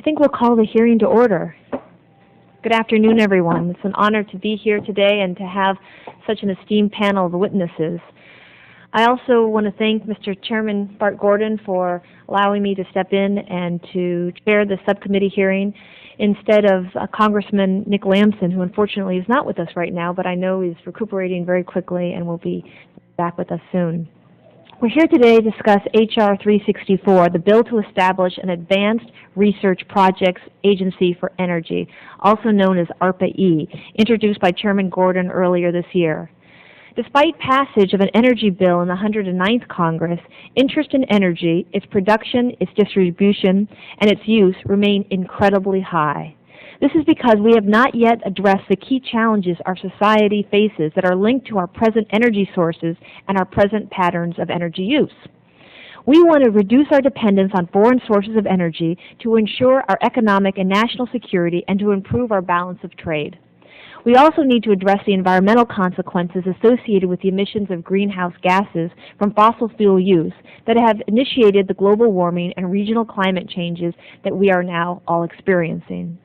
think we'll call the hearing to order. Good afternoon, everyone. It's an honor to be here today and to have such an esteemed panel of witnesses. I also want to thank Mr. Chairman Bart Gordon for allowing me to step in and to chair the subcommittee hearing instead of Congressman Nick Lamson, who unfortunately is not with us right now, but I know he's recuperating very quickly and will be back with us soon. We're here today to discuss H.R. 364, the bill to establish an Advanced Research Projects Agency for Energy, also known as ARPA-E, introduced by Chairman Gordon earlier this year. Despite passage of an energy bill in the 109th Congress, interest in energy, its production, its distribution, and its use remain incredibly high. This is because we have not yet addressed the key challenges our society faces that are linked to our present energy sources and our present patterns of energy use. We want to reduce our dependence on foreign sources of energy to ensure our economic and national security and to improve our balance of trade. We also need to address the environmental consequences associated with the emissions of greenhouse gases from fossil fuel use that have initiated the global warming and regional climate changes that we are now all experiencing.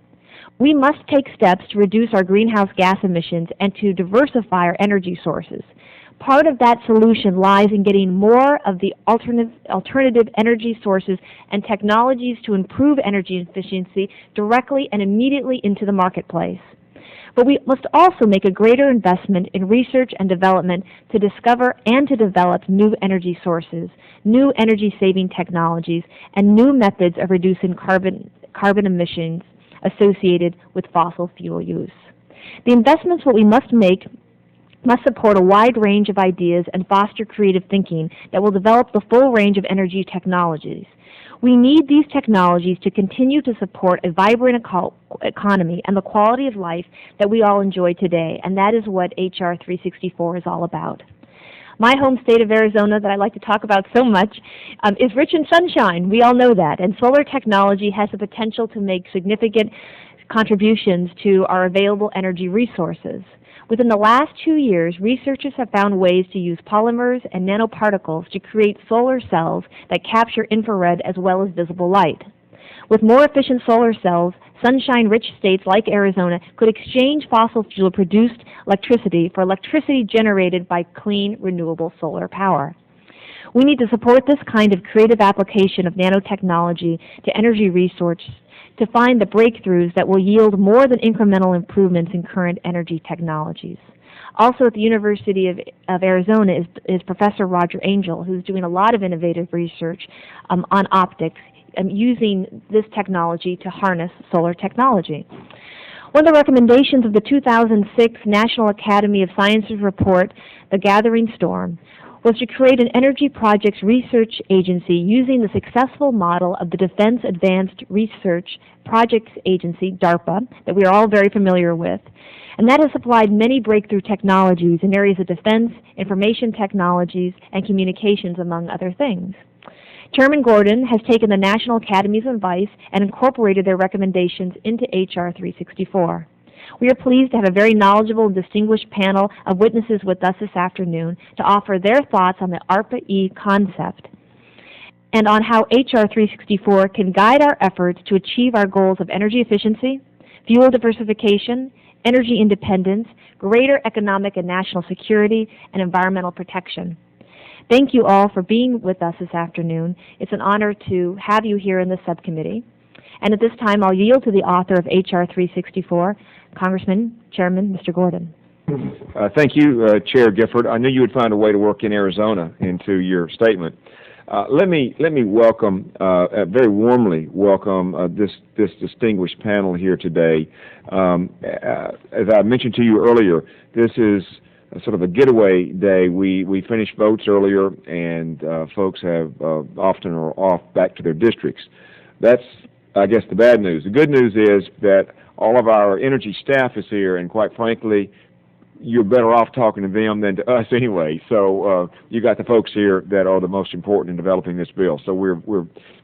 We must take steps to reduce our greenhouse gas emissions and to diversify our energy sources. Part of that solution lies in getting more of the alternative energy sources and technologies to improve energy efficiency directly and immediately into the marketplace. But we must also make a greater investment in research and development to discover and to develop new energy sources, new energy-saving technologies, and new methods of reducing carbon emissions associated with fossil fuel use. The investments that we must make must support a wide range of ideas and foster creative thinking that will develop the full range of energy technologies. We need these technologies to continue to support a vibrant economy and the quality of life that we all enjoy today, and that is what H.R. 364 is all about. My home state of Arizona that I like to talk about so much is rich in sunshine. We all know that. And solar technology has the potential to make significant contributions to our available energy resources. Within the last 2 years, researchers have found ways to use polymers and nanoparticles to create solar cells that capture infrared as well as visible light. With more efficient solar cells, sunshine-rich states like Arizona could exchange fossil fuel-produced electricity for electricity generated by clean, renewable solar power. We need to support this kind of creative application of nanotechnology to energy resources to find the breakthroughs that will yield more than incremental improvements in current energy technologies. Also at the University of Arizona is Professor Roger Angel, who's doing a lot of innovative research on optics using this technology to harness solar technology. One of the recommendations of the 2006 National Academy of Sciences report, The Gathering Storm, was to create an energy projects research agency using the successful model of the Defense Advanced Research Projects Agency, DARPA, that we are all very familiar with, and that has supplied many breakthrough technologies in areas of defense, information technologies, and communications, among other things. Chairman Gordon has taken the National Academy's advice and incorporated their recommendations into H.R. 364. We are pleased to have a very knowledgeable and distinguished panel of witnesses with us this afternoon to offer their thoughts on the ARPA-E concept and on how H.R. 364 can guide our efforts to achieve our goals of energy efficiency, fuel diversification, energy independence, greater economic and national security, and environmental protection. Thank you all for being with us this afternoon. It's an honor to have you here in the subcommittee. And at this time, I'll yield to the author of H.R. 364, Chairman Mr. Gordon. Thank you, Chair Gifford. I knew you would find a way to work in Arizona into your statement. Let me welcome, very warmly welcome this distinguished panel here today. As I mentioned to you earlier, this is sort of a getaway day. We finished votes earlier, and folks have often are off back to their districts. That's, I guess, the bad news. The good news is that all of our energy staff is here, and quite frankly, you're better off talking to them than to us anyway. So you got the folks here that are the most important in developing this bill. So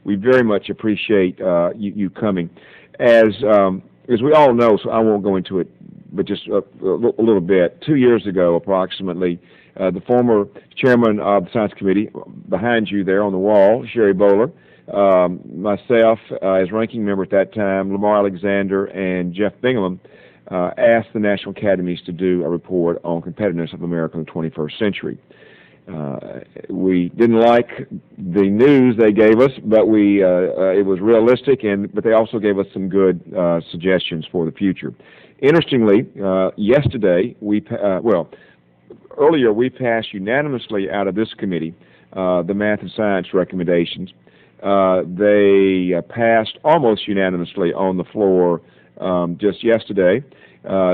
we very much appreciate you coming. As we all know, so I won't go into it, but just a little bit. 2 years ago, approximately, the former chairman of the Science Committee, behind you there on the wall, Sherry Bowler, myself, as ranking member at that time, Lamar Alexander and Jeff Bingham, asked the National Academies to do a report on competitiveness of America in the 21st century. We didn't like the news they gave us, but it was realistic, but they also gave us some good suggestions for the future. Interestingly, yesterday, earlier we passed unanimously out of this committee the math and science recommendations. They passed almost unanimously on the floor just yesterday.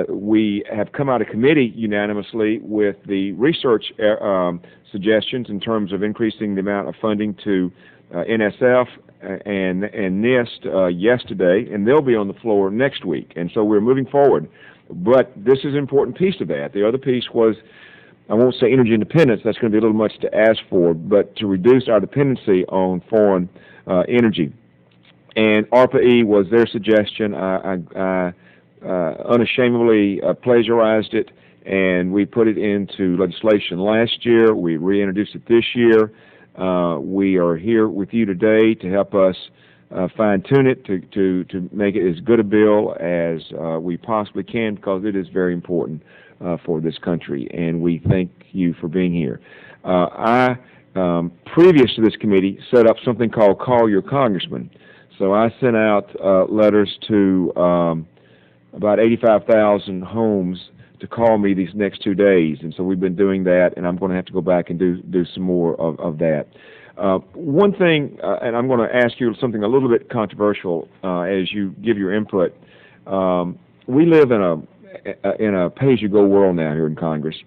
We have come out of committee unanimously with the research suggestions in terms of increasing the amount of funding to NSF and NIST yesterday, and they'll be on the floor next week. And so we're moving forward. But this is an important piece of that. The other piece was, I won't say energy independence, that's going to be a little much to ask for, but to reduce our dependency on foreign energy. And ARPA-E was their suggestion. I unashamedly plagiarized it, and we put it into legislation last year. We reintroduced it this year. We are here with you today to help us fine-tune it, to make it as good a bill as we possibly can, because it is very important for this country, and we thank you for being here. I, previous to this committee, set up something called Call Your Congressman. So I sent out letters to about 85,000 homes to call me these next 2 days, and so we've been doing that, and I'm going to have to go back and do some more of that. One thing, and I'm going to ask you something a little bit controversial as you give your input. We live in a pay-as-you-go world now here in Congress,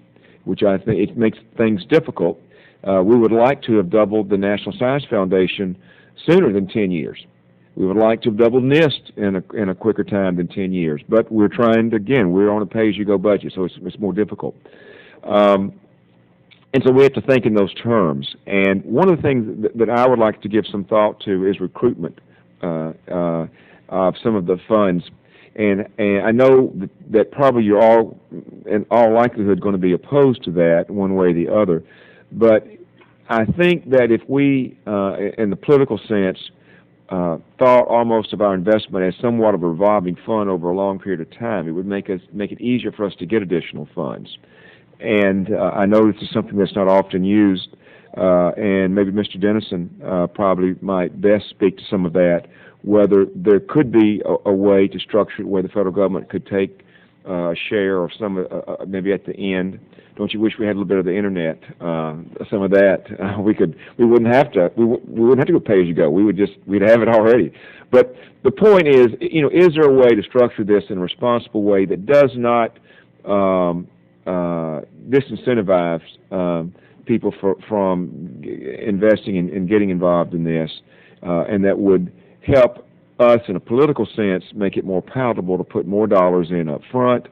which I think it makes things difficult. We would like to have doubled the National Science Foundation sooner than 10 years. We would like to have doubled NIST in a quicker time than 10 years. But we're trying to, again, we're on a pay-as-you-go budget, so it's more difficult. And so we have to think in those terms. And one of the things that I would like to give some thought to is recruitment of some of the funds. And I know that probably you're all, in all likelihood, going to be opposed to that one way or the other. But I think that if we, in the political sense, thought almost of our investment as somewhat of a revolving fund over a long period of time, it would make it easier for us to get additional funds. And I know this is something that's not often used, and maybe Mr. Denniston probably might best speak to some of that, whether there could be a way to structure it where the federal government could take a share or some, maybe at the end. Don't you wish we had a little bit of the internet? Some of that we wouldn't have to go pay as you go. We'd have it already. But the point is, is there a way to structure this in a responsible way that does not disincentivize people from investing and getting involved in this, and that would help us in a political sense make it more palatable to put more dollars in up front,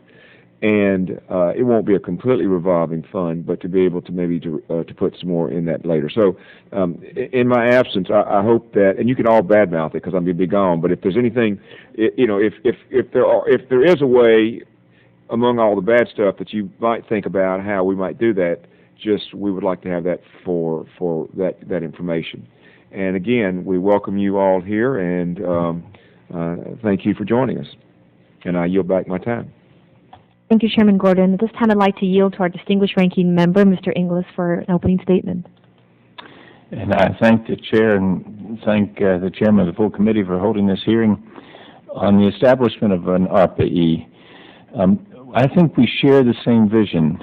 and it won't be a completely revolving fund, but to be able to maybe to put some more in that later. So in my absence, I hope that, and you can all badmouth it because I'm going to be gone, but if there's anything, if there is a way among all the bad stuff that you might think about how we might do that, we would like to have that for that information. And again, we welcome you all here, and thank you for joining us. And I yield back my time. Thank you, Chairman Gordon. At this time, I'd like to yield to our distinguished ranking member, Mr. Inglis, for an opening statement. And I thank the chair and thank the chairman of the full committee for holding this hearing on the establishment of an ARPA-E. I think we share the same vision,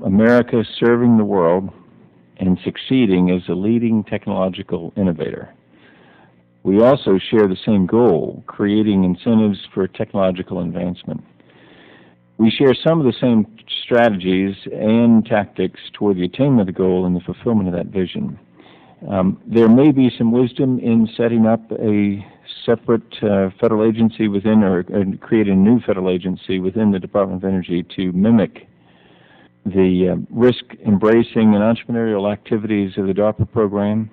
America serving the world and succeeding as a leading technological innovator. We also share the same goal, creating incentives for technological advancement. We share some of the same strategies and tactics toward the attainment of the goal and the fulfillment of that vision. There may be some wisdom in setting up a separate federal agency within, or creating a new federal agency within the Department of Energy to mimic the risk-embracing and entrepreneurial activities of the DARPA program.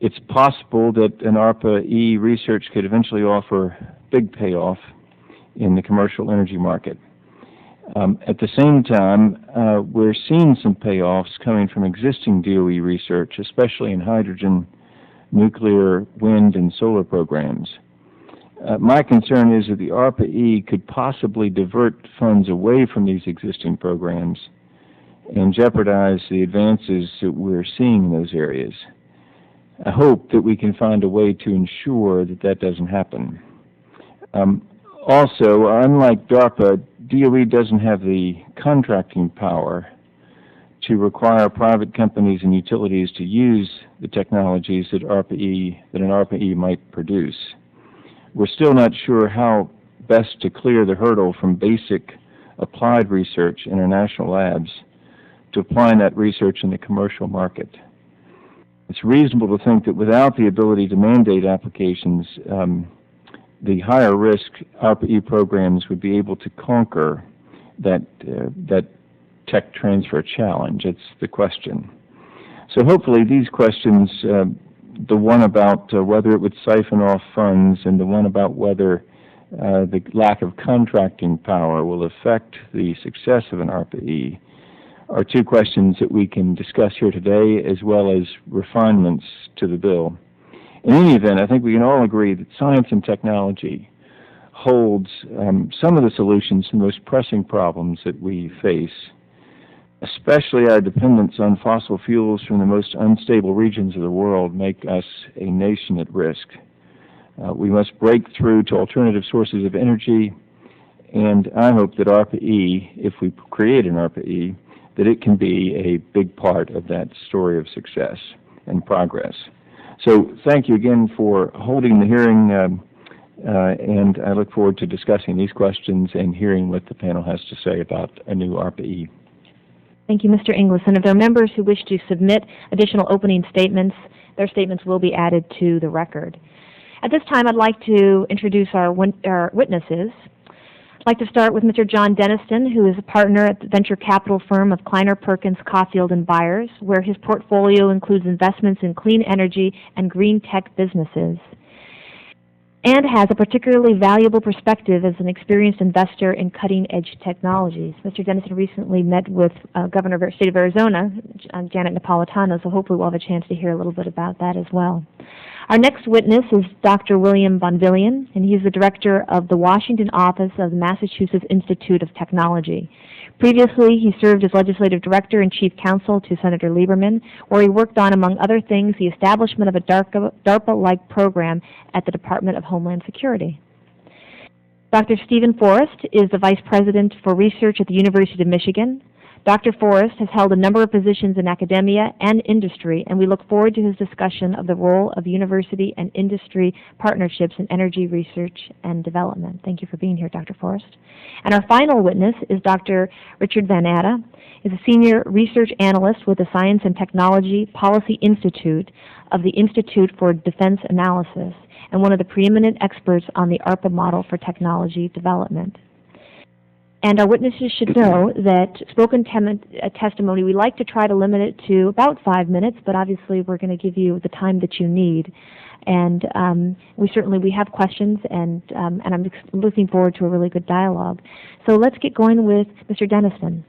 It's possible that an ARPA-E research could eventually offer big payoff in the commercial energy market. At the same time, we're seeing some payoffs coming from existing DOE research, especially in hydrogen nuclear, wind, and solar programs. My concern is that the ARPA-E could possibly divert funds away from these existing programs and jeopardize the advances that we're seeing in those areas. I hope that we can find a way to ensure that that doesn't happen. Also, unlike DARPA, DOE doesn't have the contracting power to require private companies and utilities to use the technologies that an ARPA-E might produce. We're still not sure how best to clear the hurdle from basic applied research in our national labs to applying that research in the commercial market. It's reasonable to think that without the ability to mandate applications, the higher risk ARPA-E programs would be able to conquer that tech transfer challenge. It's the question. So hopefully these questions, the one about whether it would siphon off funds and the one about whether the lack of contracting power will affect the success of an ARPA-E, are two questions that we can discuss here today, as well as refinements to the bill. In any event, I think we can all agree that science and technology holds some of the solutions to the most pressing problems that we face, especially our dependence on fossil fuels from the most unstable regions of the world make us a nation at risk. We must break through to alternative sources of energy, and I hope that ARPA-E, if we create an ARPA-E, that it can be a big part of that story of success and progress. So thank you again for holding the hearing, and I look forward to discussing these questions and hearing what the panel has to say about a new ARPA-E. Thank you, Mr. Inglis. And if there are members who wish to submit additional opening statements, their statements will be added to the record. At this time, I'd like to introduce our witnesses. I'd like to start with Mr. John Denniston, who is a partner at the venture capital firm of Kleiner, Perkins, Caufield, and Byers, where his portfolio includes investments in clean energy and green tech businesses, and has a particularly valuable perspective as an experienced investor in cutting-edge technologies. Mr. Denniston recently met with Governor of the State of Arizona, Janet Napolitano, so hopefully we'll have a chance to hear a little bit about that as well. Our next witness is Dr. William Bonvillian, and he's the director of the Washington office of the Massachusetts Institute of Technology. Previously, he served as legislative director and chief counsel to Senator Lieberman, where he worked on, among other things, the establishment of a DARPA-like program at the Department of Homeland Security. Dr. Stephen Forrest is the vice president for research at the University of Michigan. Dr. Forrest has held a number of positions in academia and industry, and we look forward to his discussion of the role of university and industry partnerships in energy research and development. Thank you for being here, Dr. Forrest. And our final witness is Dr. Richard Van Atta. He's a senior research analyst with the Science and Technology Policy Institute of the Institute for Defense Analysis, and one of the preeminent experts on the ARPA model for technology development. And our witnesses should know that spoken testimony, we like to try to limit it to about 5 minutes, but obviously we're going to give you the time that you need. And we have questions, and I'm looking forward to a really good dialogue. So let's get going with Mr. Denniston.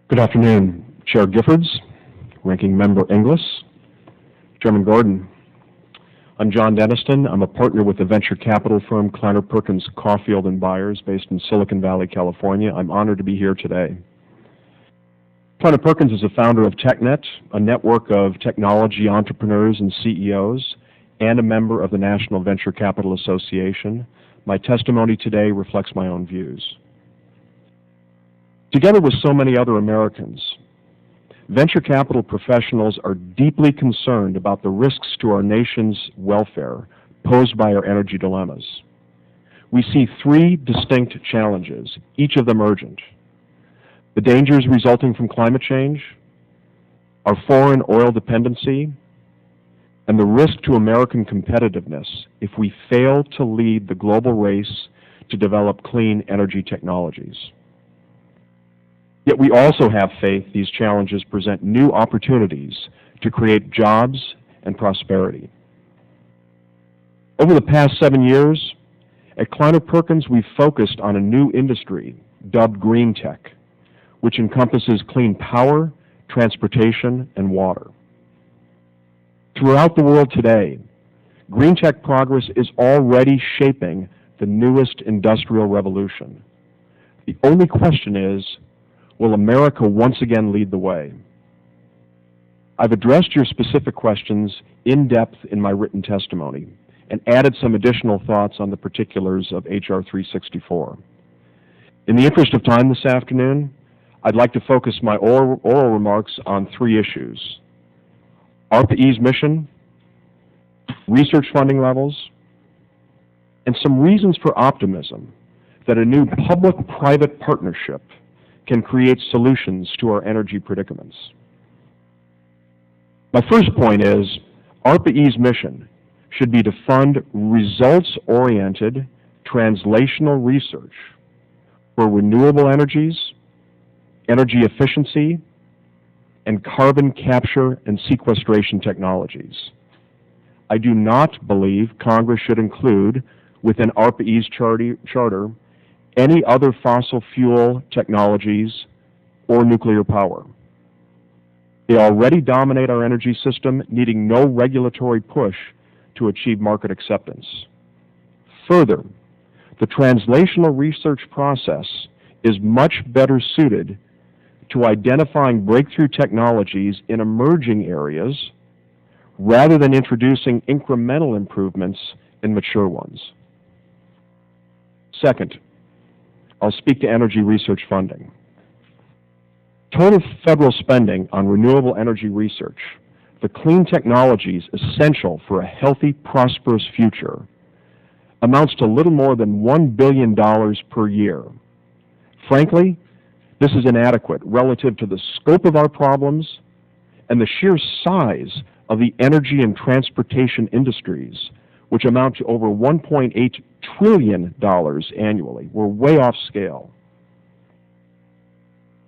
Good afternoon, Chair Giffords, Ranking Member Inglis, Chairman Gordon. I'm John Denniston. I'm a partner with the venture capital firm Kleiner, Perkins, Caufield, and Byers, based in Silicon Valley, California. I'm honored to be here today. Kleiner Perkins is a founder of TechNet, a network of technology entrepreneurs and CEOs, and a member of the National Venture Capital Association. My testimony today reflects my own views. Together with so many other Americans, venture capital professionals are deeply concerned about the risks to our nation's welfare posed by our energy dilemmas. We see three distinct challenges, each of them urgent: the dangers resulting from climate change, our foreign oil dependency, and the risk to American competitiveness if we fail to lead the global race to develop clean energy technologies. Yet we also have faith these challenges present new opportunities to create jobs and prosperity. Over the past 7 years, at Kleiner Perkins, we've focused on a new industry dubbed green tech, which encompasses clean power, transportation, and water. Throughout the world today, green tech progress is already shaping the newest industrial revolution. The only question is, will America once again lead the way? I've addressed your specific questions in depth in my written testimony and added some additional thoughts on the particulars of H.R. 364. In the interest of time this afternoon, I'd like to focus my oral remarks on three issues: ARPA-E's mission, research funding levels, and some reasons for optimism that a new public-private partnership can create solutions to our energy predicaments. My first point is, ARPA-E's mission should be to fund results-oriented translational research for renewable energies, energy efficiency, and carbon capture and sequestration technologies. I do not believe Congress should include within ARPA-E's charter any other fossil fuel technologies or nuclear power. They already dominate our energy system, needing no regulatory push to achieve market acceptance. Further, the translational research process is much better suited to identifying breakthrough technologies in emerging areas rather than introducing incremental improvements in mature ones. Second, I'll speak to energy research funding. Total federal spending on renewable energy research, the clean technologies essential for a healthy, prosperous future, amounts to little more than $1 billion per year. Frankly, this is inadequate relative to the scope of our problems and the sheer size of the energy and transportation industries, which amount to over $1.8 trillion annually. We're way off scale.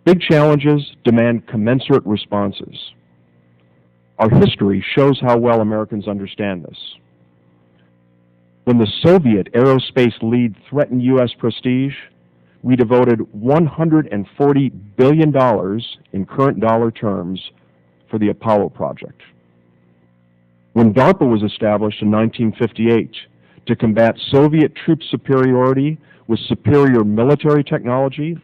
Big challenges demand commensurate responses. Our history shows how well Americans understand this. When the Soviet aerospace lead threatened U.S. prestige, we devoted $140 billion in current dollar terms for the Apollo project. When DARPA was established in 1958 to combat Soviet troop superiority with superior military technology,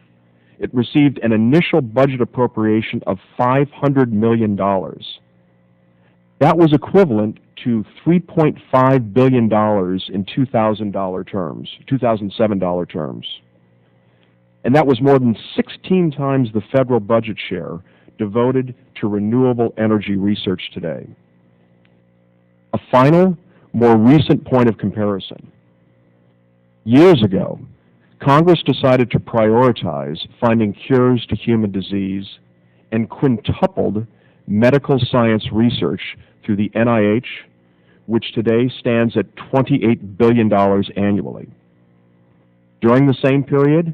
it received an initial budget appropriation of $500 million. That was equivalent to $3.5 billion in 2007 dollar terms. And that was more than 16 times the federal budget share devoted to renewable energy research today. A final, more recent point of comparison. Years ago, Congress decided to prioritize finding cures to human disease and quintupled medical science research through the NIH, which today stands at $28 billion annually. During the same period,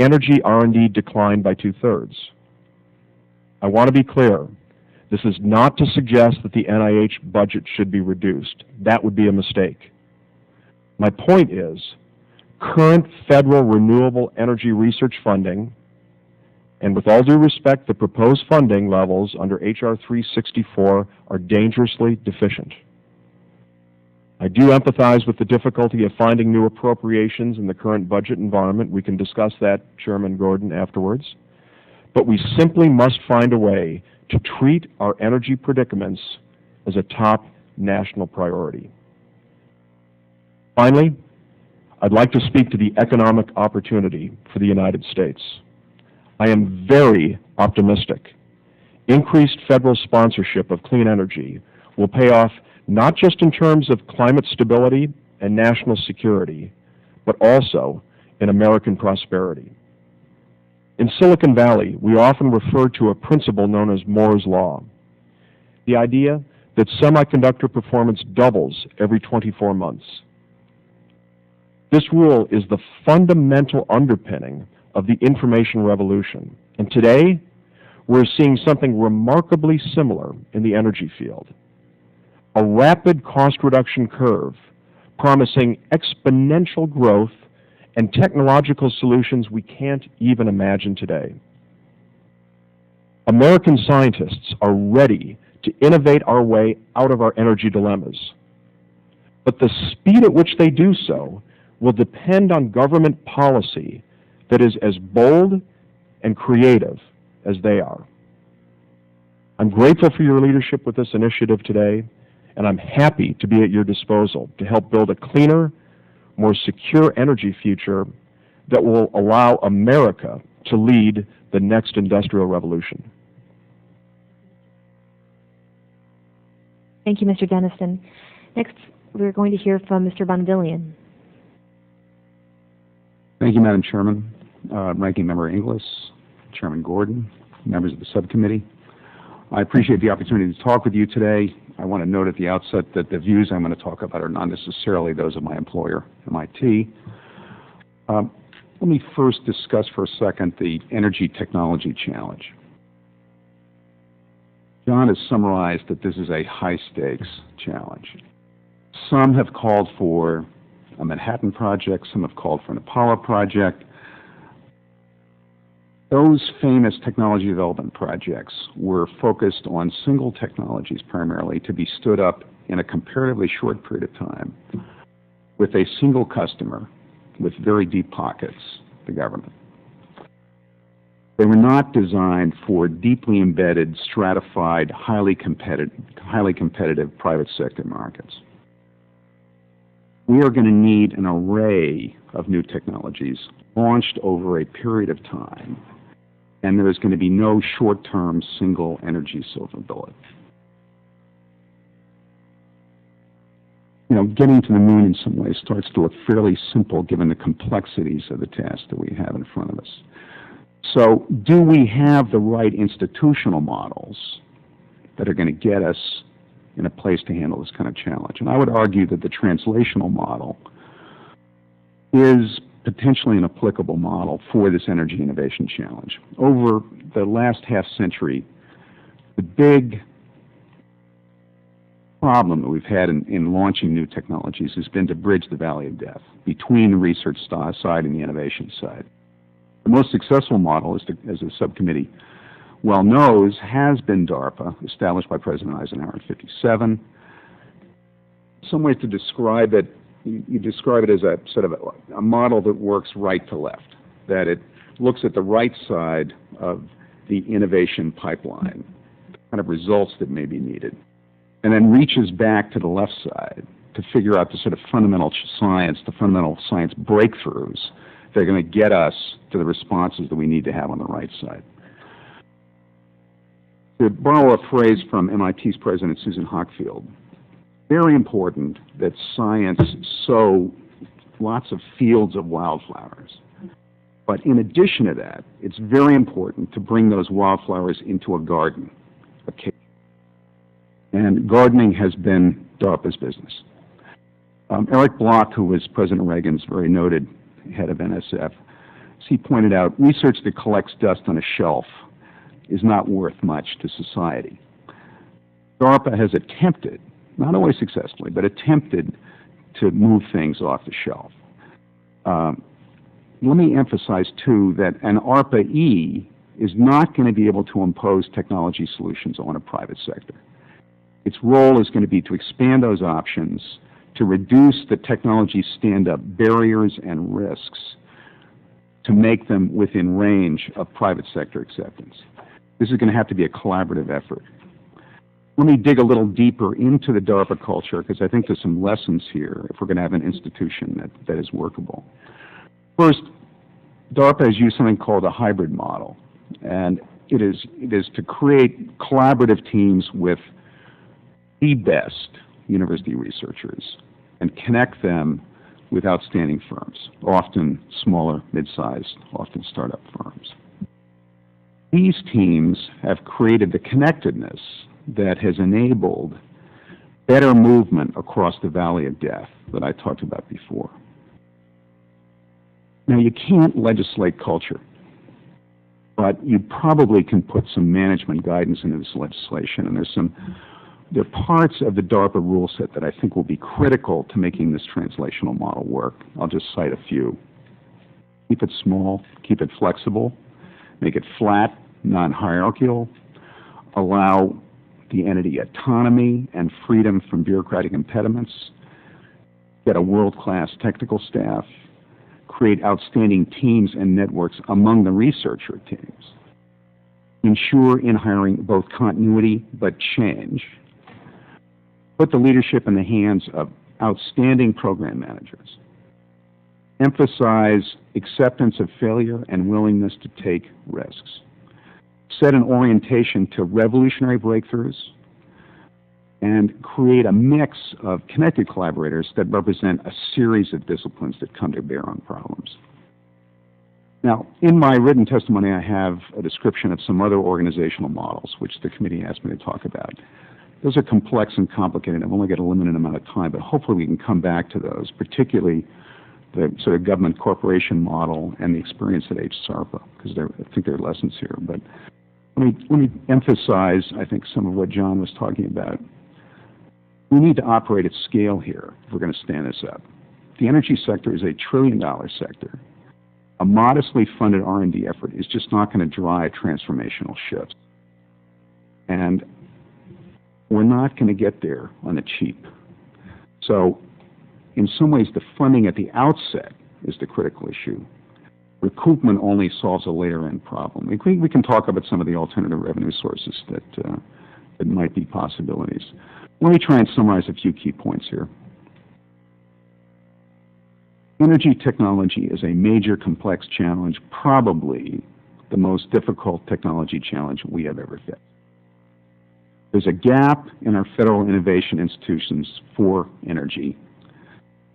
energy R&D declined by 2/3. I want to be clear. This is not to suggest that the NIH budget should be reduced. That would be a mistake. My point is, current federal renewable energy research funding, and with all due respect, the proposed funding levels under H.R. 364 are dangerously deficient. I do empathize with the difficulty of finding new appropriations in the current budget environment. We can discuss that, Chairman Gordon, afterwards. But we simply must find a way to treat our energy predicaments as a top national priority. Finally, I'd like to speak to the economic opportunity for the United States. I am very optimistic. Increased federal sponsorship of clean energy will pay off not just in terms of climate stability and national security, but also in American prosperity. In Silicon Valley, we often refer to a principle known as Moore's Law, the idea that semiconductor performance doubles every 24 months. This rule is the fundamental underpinning of the information revolution, and today we're seeing something remarkably similar in the energy field. A rapid cost reduction curve promising exponential growth and technological solutions we can't even imagine today. American scientists are ready to innovate our way out of our energy dilemmas. But the speed at which they do so will depend on government policy that is as bold and creative as they are. I'm grateful for your leadership with this initiative today, and I'm happy to be at your disposal to help build a cleaner, more secure energy future that will allow America to lead the next industrial revolution. Thank you, Mr. Denniston. Next, we're going to hear from Mr. Bonvillian. Thank you, Madam Chairman, Ranking Member Inglis, Chairman Gordon, members of the subcommittee. I appreciate the opportunity to talk with you today. I want to note at the outset that the views I'm going to talk about are not necessarily those of my employer, MIT. Let me first discuss for a second the energy technology challenge. John has summarized that this is a high-stakes challenge. Some have called for a Manhattan project, some have called for an Apollo project. Those famous technology development projects were focused on single technologies primarily to be stood up in a comparatively short period of time with a single customer with very deep pockets, the government. They were not designed for deeply embedded, stratified, highly competitive private sector markets. We are going to need an array of new technologies launched over a period of time, and there is going to be no short-term single energy silver bullet. You know, getting to the moon in some ways starts to look fairly simple given the complexities of the task that we have in front of us. So, do we have the right institutional models that are going to get us in a place to handle this kind of challenge? And I would argue that the translational model is potentially an applicable model for this energy innovation challenge. Over the last half century, the big problem that we've had in launching new technologies has been to bridge the valley of death between the research side and the innovation side. The most successful model, as the subcommittee well knows, has been DARPA, established by President Eisenhower in '57. Some ways to describe it, you describe it as a sort of a model that works right to left, that it looks at the right side of the innovation pipeline, the kind of results that may be needed, and then reaches back to the left side to figure out the sort of fundamental science breakthroughs that are going to get us to the responses that we need to have on the right side. To borrow a phrase from MIT's President Susan Hockfield, very important that science sow lots of fields of wildflowers. But in addition to that, it's very important to bring those wildflowers into a garden. And gardening has been DARPA's business. Eric Bloch, who was President Reagan's very noted head of NSF, he pointed out, research that collects dust on a shelf is not worth much to society. DARPA has attempted, not always successfully, but attempted to move things off the shelf. Let me emphasize, too, that an ARPA-E is not going to be able to impose technology solutions on a private sector. Its role is going to be to expand those options, to reduce the technology stand-up barriers and risks, to make them within range of private sector acceptance. This is going to have to be a collaborative effort. Let me dig a little deeper into the DARPA culture, because I think there's some lessons here if we're going to have an institution that is workable. First, DARPA has used something called a hybrid model, and it is to create collaborative teams with the best university researchers and connect them with outstanding firms, often smaller, mid-sized, often startup firms. These teams have created the connectedness that has enabled better movement across the valley of death that I talked about before. Now, you can't legislate culture, but you probably can put some management guidance into this legislation, and there are parts of the DARPA rule set that I think will be critical to making this translational model work. I'll just cite a few. Keep it small, keep it flexible, make it flat, non-hierarchical, allow the entity autonomy and freedom from bureaucratic impediments, get a world-class technical staff, create outstanding teams and networks among the researcher teams, ensure in hiring both continuity but change, put the leadership in the hands of outstanding program managers, emphasize acceptance of failure and willingness to take risks, set an orientation to revolutionary breakthroughs, and create a mix of connected collaborators that represent a series of disciplines that come to bear on problems. Now, in my written testimony, I have a description of some other organizational models, which the committee asked me to talk about. Those are complex and complicated. I've only got a limited amount of time, but hopefully we can come back to those, particularly the sort of government corporation model and the experience at ARPA, because I think there are lessons here. But let me emphasize, I think, some of what John was talking about. We need to operate at scale here if we're going to stand this up. The energy sector is a $1 trillion sector. A modestly funded R&D effort is just not going to drive transformational shifts. And we're not going to get there on the cheap. So in some ways, the funding at the outset is the critical issue. Recoupment only solves a later-end problem. We can talk about some of the alternative revenue sources that might be possibilities. Let me try and summarize a few key points here. Energy technology is a major complex challenge, probably the most difficult technology challenge we have ever faced. There's a gap in our federal innovation institutions for energy,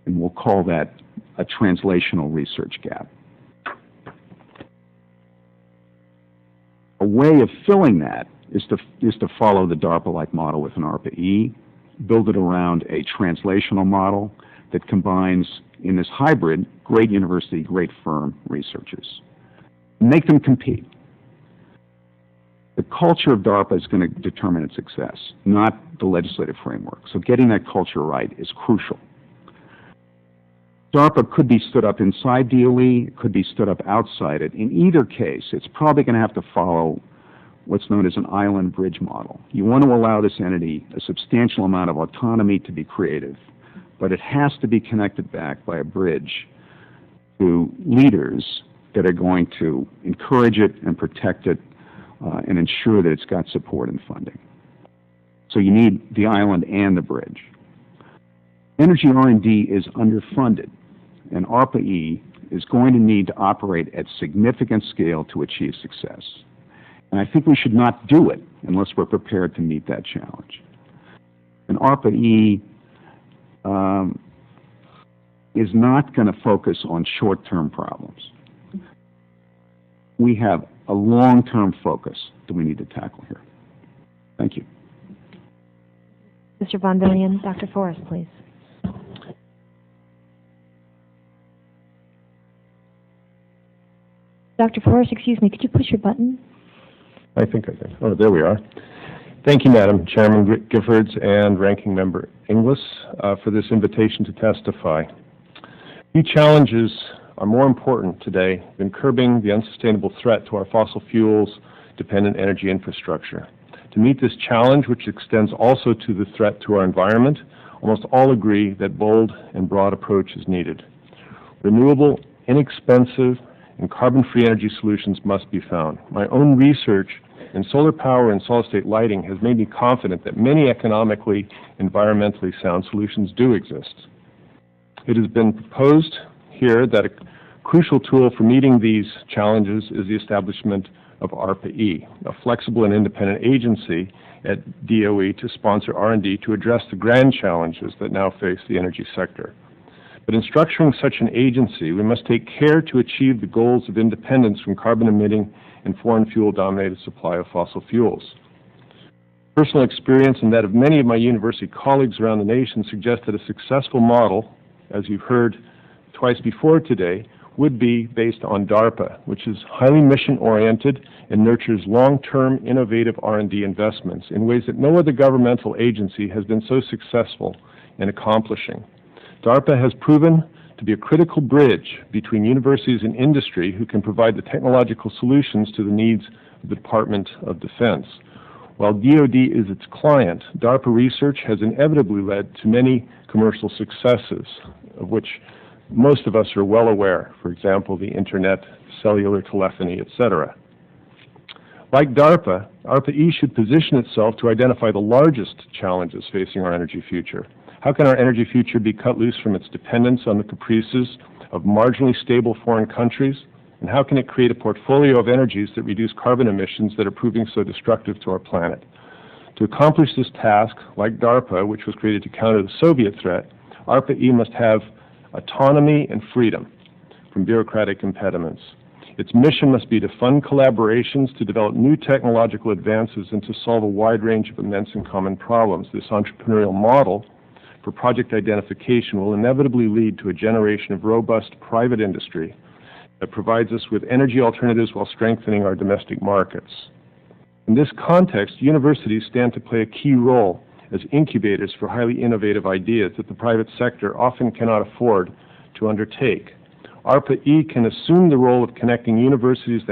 and we'll call that a translational research gap. A way of filling that is to follow the DARPA-like model with an ARPA-E, build it around a translational model that combines, in this hybrid, great university, great firm researchers. Make them compete. The culture of DARPA is going to determine its success, not the legislative framework. So getting that culture right is crucial. DARPA could be stood up inside DOE, it could be stood up outside it. In either case, it's probably going to have to follow what's known as an island bridge model. You want to allow this entity a substantial amount of autonomy to be creative, but it has to be connected back by a bridge to leaders that are going to encourage it and protect it and ensure that it's got support and funding. So you need the island and the bridge. Energy R&D is underfunded, and ARPA-E is going to need to operate at significant scale to achieve success. And I think we should not do it unless we're prepared to meet that challenge. And ARPA-E is not going to focus on short-term problems. We have a long-term focus that we need to tackle here. Thank you. Mr. Bonvillian, Dr. Forrest, please. Dr. Forrest, excuse me, could you push your button? I think I can. Oh, there we are. Thank you, Madam Chairman Giffords and Ranking Member Inglis, for this invitation to testify. Few challenges are more important today than curbing the unsustainable threat to our fossil fuels-dependent energy infrastructure. To meet this challenge, which extends also to the threat to our environment, almost all agree that bold and broad approach is needed. Renewable, inexpensive, and carbon-free energy solutions must be found. My own research in solar power and solid-state lighting has made me confident that many economically, environmentally sound solutions do exist. It has been proposed here that a crucial tool for meeting these challenges is the establishment of ARPA-E, a flexible and independent agency at DOE to sponsor R&D to address the grand challenges that now face the energy sector. But in structuring such an agency, we must take care to achieve the goals of independence from carbon-emitting and foreign fuel-dominated supply of fossil fuels. Personal experience and that of many of my university colleagues around the nation suggest that a successful model, as you've heard twice before today, would be based on DARPA, which is highly mission-oriented and nurtures long-term innovative R&D investments in ways that no other governmental agency has been so successful in accomplishing. DARPA has proven to be a critical bridge between universities and industry who can provide the technological solutions to the needs of the Department of Defense. While DoD is its client, DARPA research has inevitably led to many commercial successes, of which most of us are well aware. For example, the internet, cellular telephony, etc. Like DARPA, ARPA-E should position itself to identify the largest challenges facing our energy future. How can our energy future be cut loose from its dependence on the caprices of marginally stable foreign countries? And how can it create a portfolio of energies that reduce carbon emissions that are proving so destructive to our planet? To accomplish this task, like DARPA, which was created to counter the Soviet threat, ARPA-E must have autonomy and freedom from bureaucratic impediments. Its mission must be to fund collaborations to develop new technological advances and to solve a wide range of immense and common problems. This entrepreneurial model for project identification will inevitably lead to a generation of robust private industry that provides us with energy alternatives while strengthening our domestic markets. In this context, universities stand to play a key role as incubators for highly innovative ideas that the private sector often cannot afford to undertake. ARPA-E can assume the role of connecting universities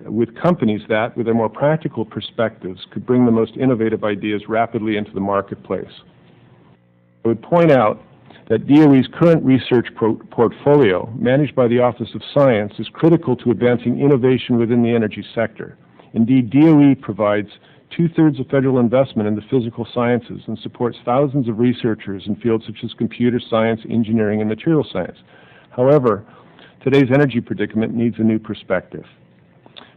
with companies that, with their more practical perspectives, could bring the most innovative ideas rapidly into the marketplace. I would point out that DOE's current research portfolio, managed by the Office of Science, is critical to advancing innovation within the energy sector. Indeed, DOE provides 2/3 of federal investment in the physical sciences and supports thousands of researchers in fields such as computer science, engineering, and material science. However, today's energy predicament needs a new perspective.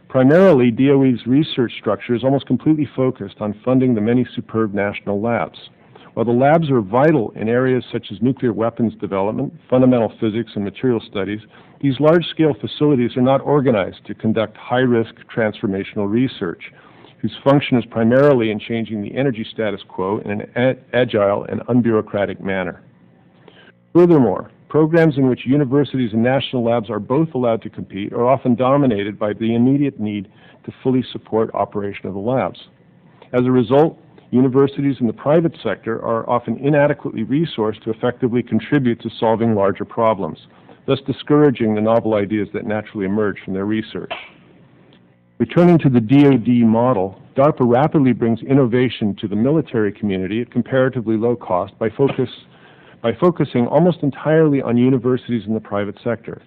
Primarily, DOE's research structure is almost completely focused on funding the many superb national labs. While the labs are vital in areas such as nuclear weapons development, fundamental physics, and material studies, these large-scale facilities are not organized to conduct high-risk transformational research, whose function is primarily in changing the energy status quo in an agile and unbureaucratic manner. Furthermore, programs in which universities and national labs are both allowed to compete are often dominated by the immediate need to fully support operation of the labs. As a result, universities in the private sector are often inadequately resourced to effectively contribute to solving larger problems, thus discouraging the novel ideas that naturally emerge from their research. Returning to the DoD model, DARPA rapidly brings innovation to the military community at comparatively low cost by focusing almost entirely on universities in the private sector.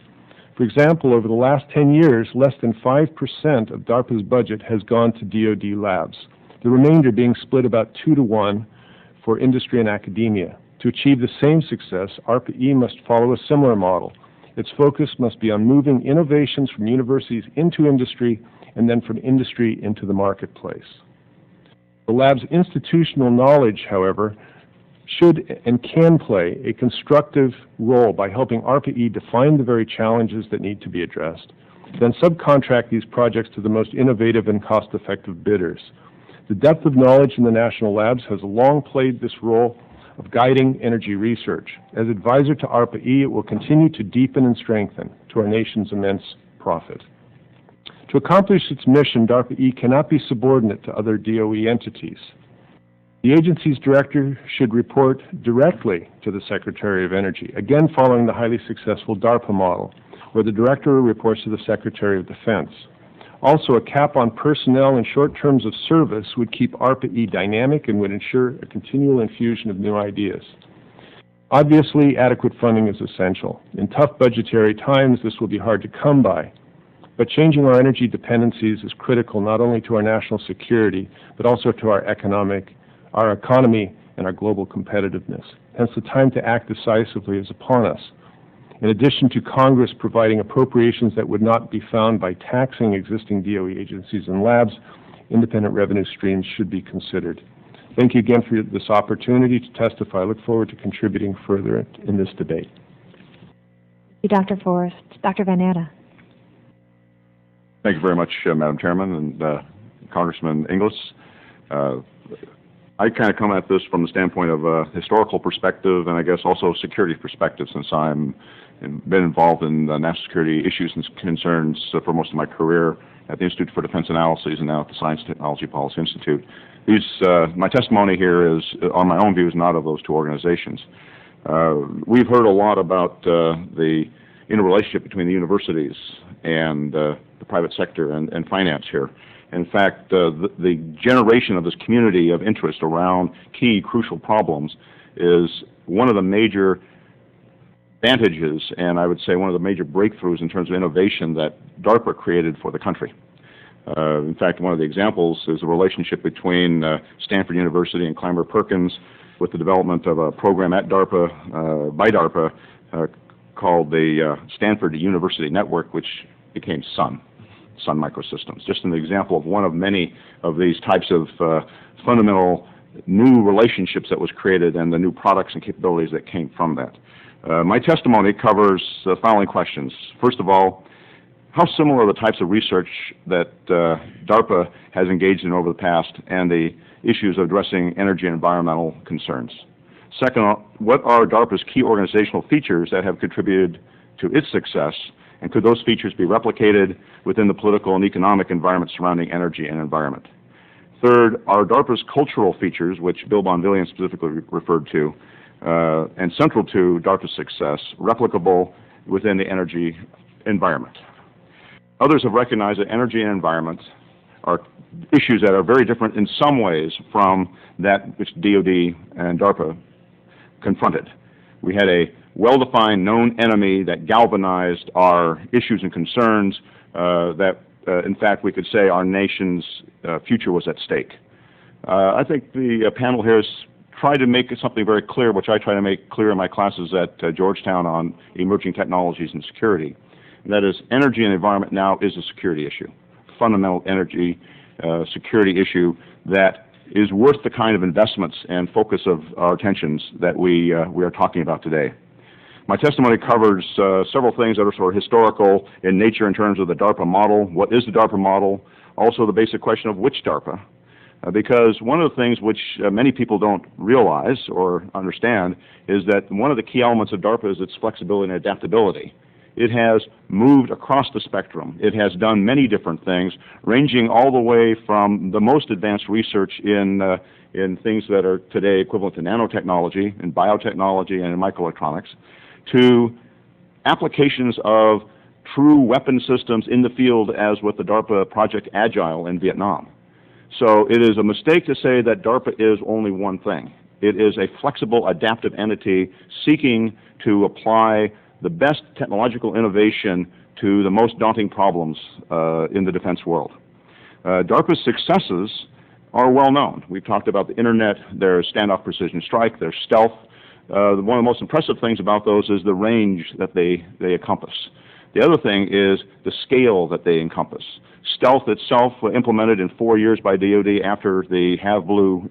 For example, over the last 10 years, less than 5% of DARPA's budget has gone to DoD labs, the remainder being split about 2-to-1 for industry and academia. To achieve the same success, ARPA-E must follow a similar model. Its focus must be on moving innovations from universities into industry and then from industry into the marketplace. The lab's institutional knowledge, however, should and can play a constructive role by helping ARPA-E define the very challenges that need to be addressed, then subcontract these projects to the most innovative and cost-effective bidders. The depth of knowledge in the national labs has long played this role of guiding energy research. As advisor to ARPA-E, it will continue to deepen and strengthen to our nation's immense profit. To accomplish its mission, DARPA-E cannot be subordinate to other DOE entities. The agency's director should report directly to the Secretary of Energy, again following the highly successful DARPA model, where the director reports to the Secretary of Defense. Also, a cap on personnel and short terms of service would keep ARPA-E dynamic and would ensure a continual infusion of new ideas. Obviously, adequate funding is essential. In tough budgetary times, this will be hard to come by. But changing our energy dependencies is critical not only to our national security, but also to our economy, and our global competitiveness. Hence, the time to act decisively is upon us. In addition to Congress providing appropriations that would not be found by taxing existing DOE agencies and labs, independent revenue streams should be considered. Thank you again for this opportunity to testify. I look forward to contributing further in this debate. Thank you, Dr. Forrest. Dr. Van Atta. Thank you very much, Madam Chairman and Congressman Inglis. I kind of come at this from the standpoint of a historical perspective and I guess also security perspective, since I'm been involved in national security issues and concerns for most of my career at the Institute for Defense Analyses and now at the Science Technology Policy Institute. My testimony here is, on my own views, not of those two organizations. We've heard a lot about the interrelationship between the universities and the private sector and finance here. In fact, the generation of this community of interest around key crucial problems is one of the major advantages, and I would say one of the major breakthroughs in terms of innovation that DARPA created for the country. In fact, one of the examples is the relationship between Stanford University and Kleiner Perkins with the development of a program at DARPA, by DARPA, called the Stanford University Network, which became Sun Microsystems. Just an example of one of many of these types of fundamental new relationships that was created and the new products and capabilities that came from that. My testimony covers the following questions. First of all, how similar are the types of research that DARPA has engaged in over the past and the issues of addressing energy and environmental concerns? Second, what are DARPA's key organizational features that have contributed to its success, and could those features be replicated within the political and economic environment surrounding energy and environment? Third, are DARPA's cultural features, which Bill Bonvillian specifically referred to, and central to DARPA's success, replicable within the energy environment? Others have recognized that energy and environment are issues that are very different in some ways from that which DOD and DARPA confronted. We had a well-defined known enemy that galvanized our issues and concerns that, in fact, we could say our nation's future was at stake. I think the panel here has tried to make something very clear, which I try to make clear in my classes at Georgetown on emerging technologies and security. And that is, energy and environment now is a security issue, fundamental energy security issue that is worth the kind of investments and focus of our attentions that we are talking about today. My testimony covers several things that are sort of historical in nature in terms of the DARPA model. What is the DARPA model? Also the basic question of which DARPA. Because one of the things which many people don't realize or understand is that one of the key elements of DARPA is its flexibility and adaptability. It has moved across the spectrum. It has done many different things, ranging all the way from the most advanced research in things that are today equivalent to nanotechnology, in biotechnology, and in microelectronics, to applications of true weapon systems in the field, as with the DARPA Project Agile in Vietnam. So it is a mistake to say that DARPA is only one thing. It is a flexible, adaptive entity seeking to apply the best technological innovation to the most daunting problems in the defense world. DARPA's successes are well known. We've talked about the internet, their standoff precision strike, their stealth. One of the most impressive things about those is the range that they encompass. The other thing is the scale that they encompass. Stealth itself, implemented in 4 years by DOD after the Have Blue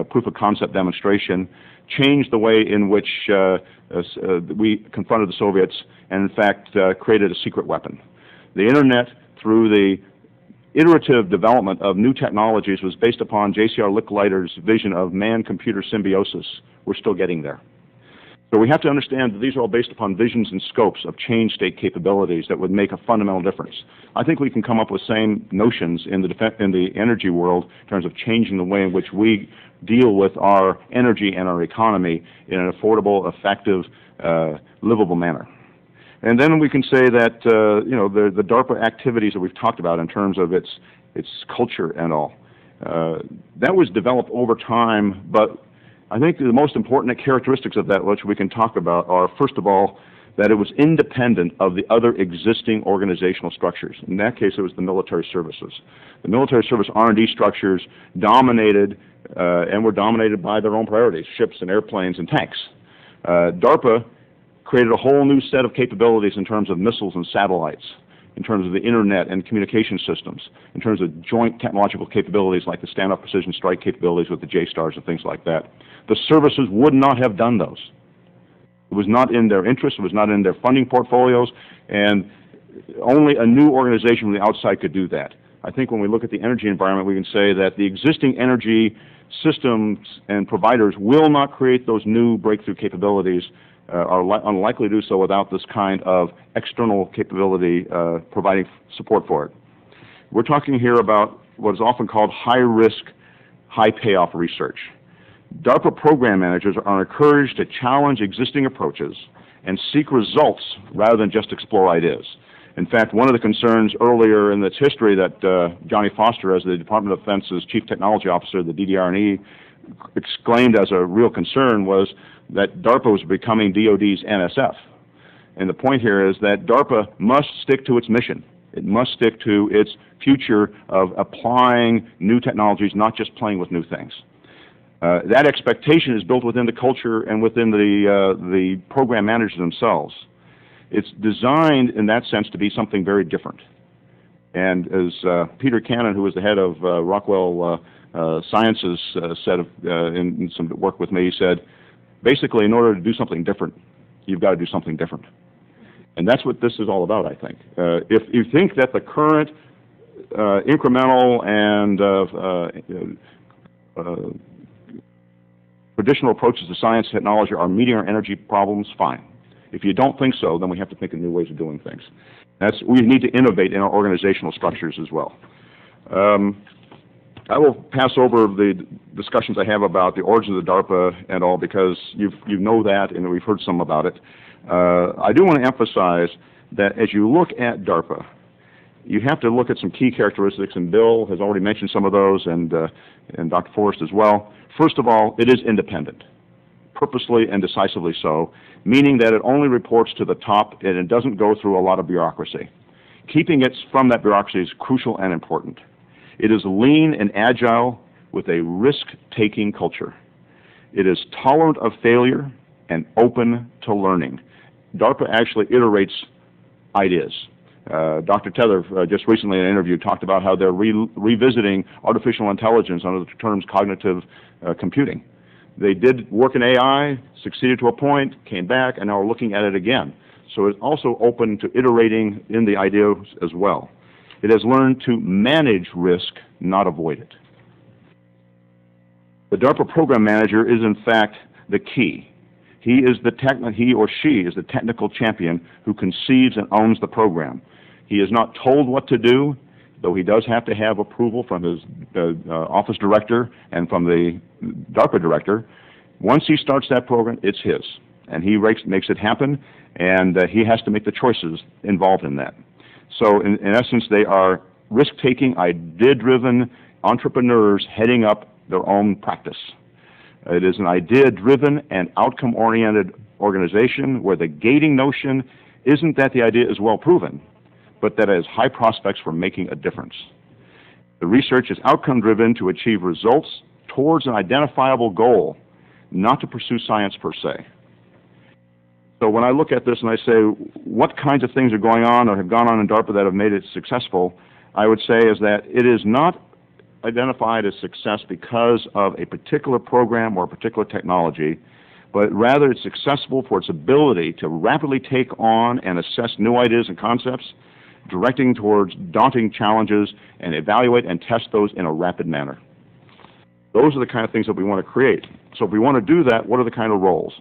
proof of concept demonstration, changed the way in which we confronted the Soviets and, in fact, created a secret weapon. The internet, through the iterative development of new technologies, was based upon J.C.R. Licklider's vision of man-computer symbiosis. We're still getting there. So we have to understand that these are all based upon visions and scopes of change state capabilities that would make a fundamental difference. I think we can come up with same notions in the energy world in terms of changing the way in which we deal with our energy and our economy in an affordable, effective, livable manner. And then we can say that the DARPA activities that we've talked about in terms of its culture and all, that was developed over time, but I think the most important characteristics of that, which we can talk about, are, first of all, that it was independent of the other existing organizational structures. In that case, it was the military services. The military service R&D structures dominated and were dominated by their own priorities, ships and airplanes and tanks. DARPA created a whole new set of capabilities in terms of missiles and satellites, in terms of the internet and communication systems, in terms of joint technological capabilities like the standoff precision strike capabilities with the J-stars and things like that. The services would not have done those. It was not in their interest, it was not in their funding portfolios, and only a new organization from the outside could do that. I think when we look at the energy environment, we can say that the existing energy systems and providers will not create those new breakthrough capabilities, are unlikely to do so without this kind of external capability providing support for it. We're talking here about what is often called high-risk, high-payoff research. DARPA program managers are encouraged to challenge existing approaches and seek results rather than just explore ideas. In fact, one of the concerns earlier in its history that Johnny Foster, as the Department of Defense's Chief Technology Officer, the DDR&E, exclaimed as a real concern was that DARPA was becoming DoD's NSF. And the point here is that DARPA must stick to its mission. It must stick to its future of applying new technologies, not just playing with new things. That expectation is built within the culture and within the program managers themselves. It's designed in that sense to be something very different. And as Peter Cannon, who was the head of Rockwell Sciences, said in some work with me, he said, basically, in order to do something different, you've got to do something different. And that's what this is all about, I think. If you think that the current incremental and traditional approaches to science and technology are meeting our energy problems, fine. If you don't think so, then we have to think of new ways of doing things. We need to innovate in our organizational structures as well. I will pass over the discussions I have about the origin of the DARPA and all, because you know that and we've heard some about it. I do want to emphasize that as you look at DARPA, you have to look at some key characteristics, and Bill has already mentioned some of those, and Dr. Forrest as well. First of all, it is independent, purposely and decisively so, meaning that it only reports to the top and it doesn't go through a lot of bureaucracy. Keeping it from that bureaucracy is crucial and important. It is lean and agile with a risk-taking culture. It is tolerant of failure and open to learning. DARPA actually iterates ideas. Dr. Tether just recently in an interview talked about how they're revisiting artificial intelligence under the terms cognitive computing. They did work in AI, succeeded to a point, came back, and now are looking at it again. So it's also open to iterating in the ideas as well. It has learned to manage risk, not avoid it. The DARPA program manager is in fact the key. He or she is the technical champion who conceives and owns the program. He is not told what to do, though he does have to have approval from his office director and from the DARPA director. Once he starts that program, it's his, and he makes it happen, and he has to make the choices involved in that. So in essence, they are risk-taking, idea-driven entrepreneurs heading up their own practice. It is an idea-driven and outcome-oriented organization where the gating notion isn't that the idea is well proven, but that it has high prospects for making a difference. The research is outcome-driven to achieve results towards an identifiable goal, not to pursue science per se. So when I look at this and I say, what kinds of things are going on or have gone on in DARPA that have made it successful, I would say is that it is not identified as success because of a particular program or a particular technology, but rather it's successful for its ability to rapidly take on and assess new ideas and concepts, directing towards daunting challenges, and evaluate and test those in a rapid manner. Those are the kind of things that we want to create. So if we want to do that, what are the kind of roles?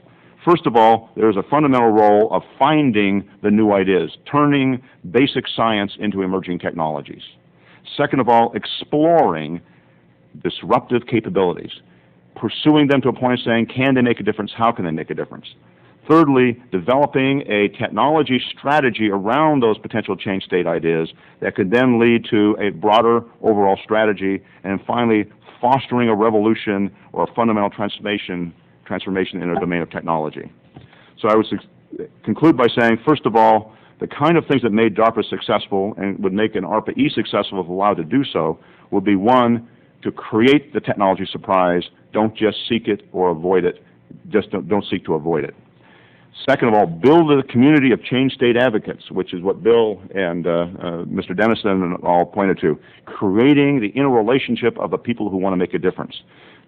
First of all, there's a fundamental role of finding the new ideas, turning basic science into emerging technologies. Second of all, exploring disruptive capabilities, pursuing them to a point of saying, can they make a difference? How can they make a difference? Thirdly, developing a technology strategy around those potential change state ideas that could then lead to a broader overall strategy. And finally, fostering a revolution or a fundamental transformation in a domain of technology. So I would conclude by saying, first of all, the kind of things that made DARPA successful and would make an ARPA-E successful if allowed to do so would be, one, to create the technology surprise. Don't just seek it or avoid it. Just don't seek to avoid it. Second of all, build a community of change state advocates, which is what Bill and Mr. Denniston all pointed to, creating the interrelationship of the people who want to make a difference.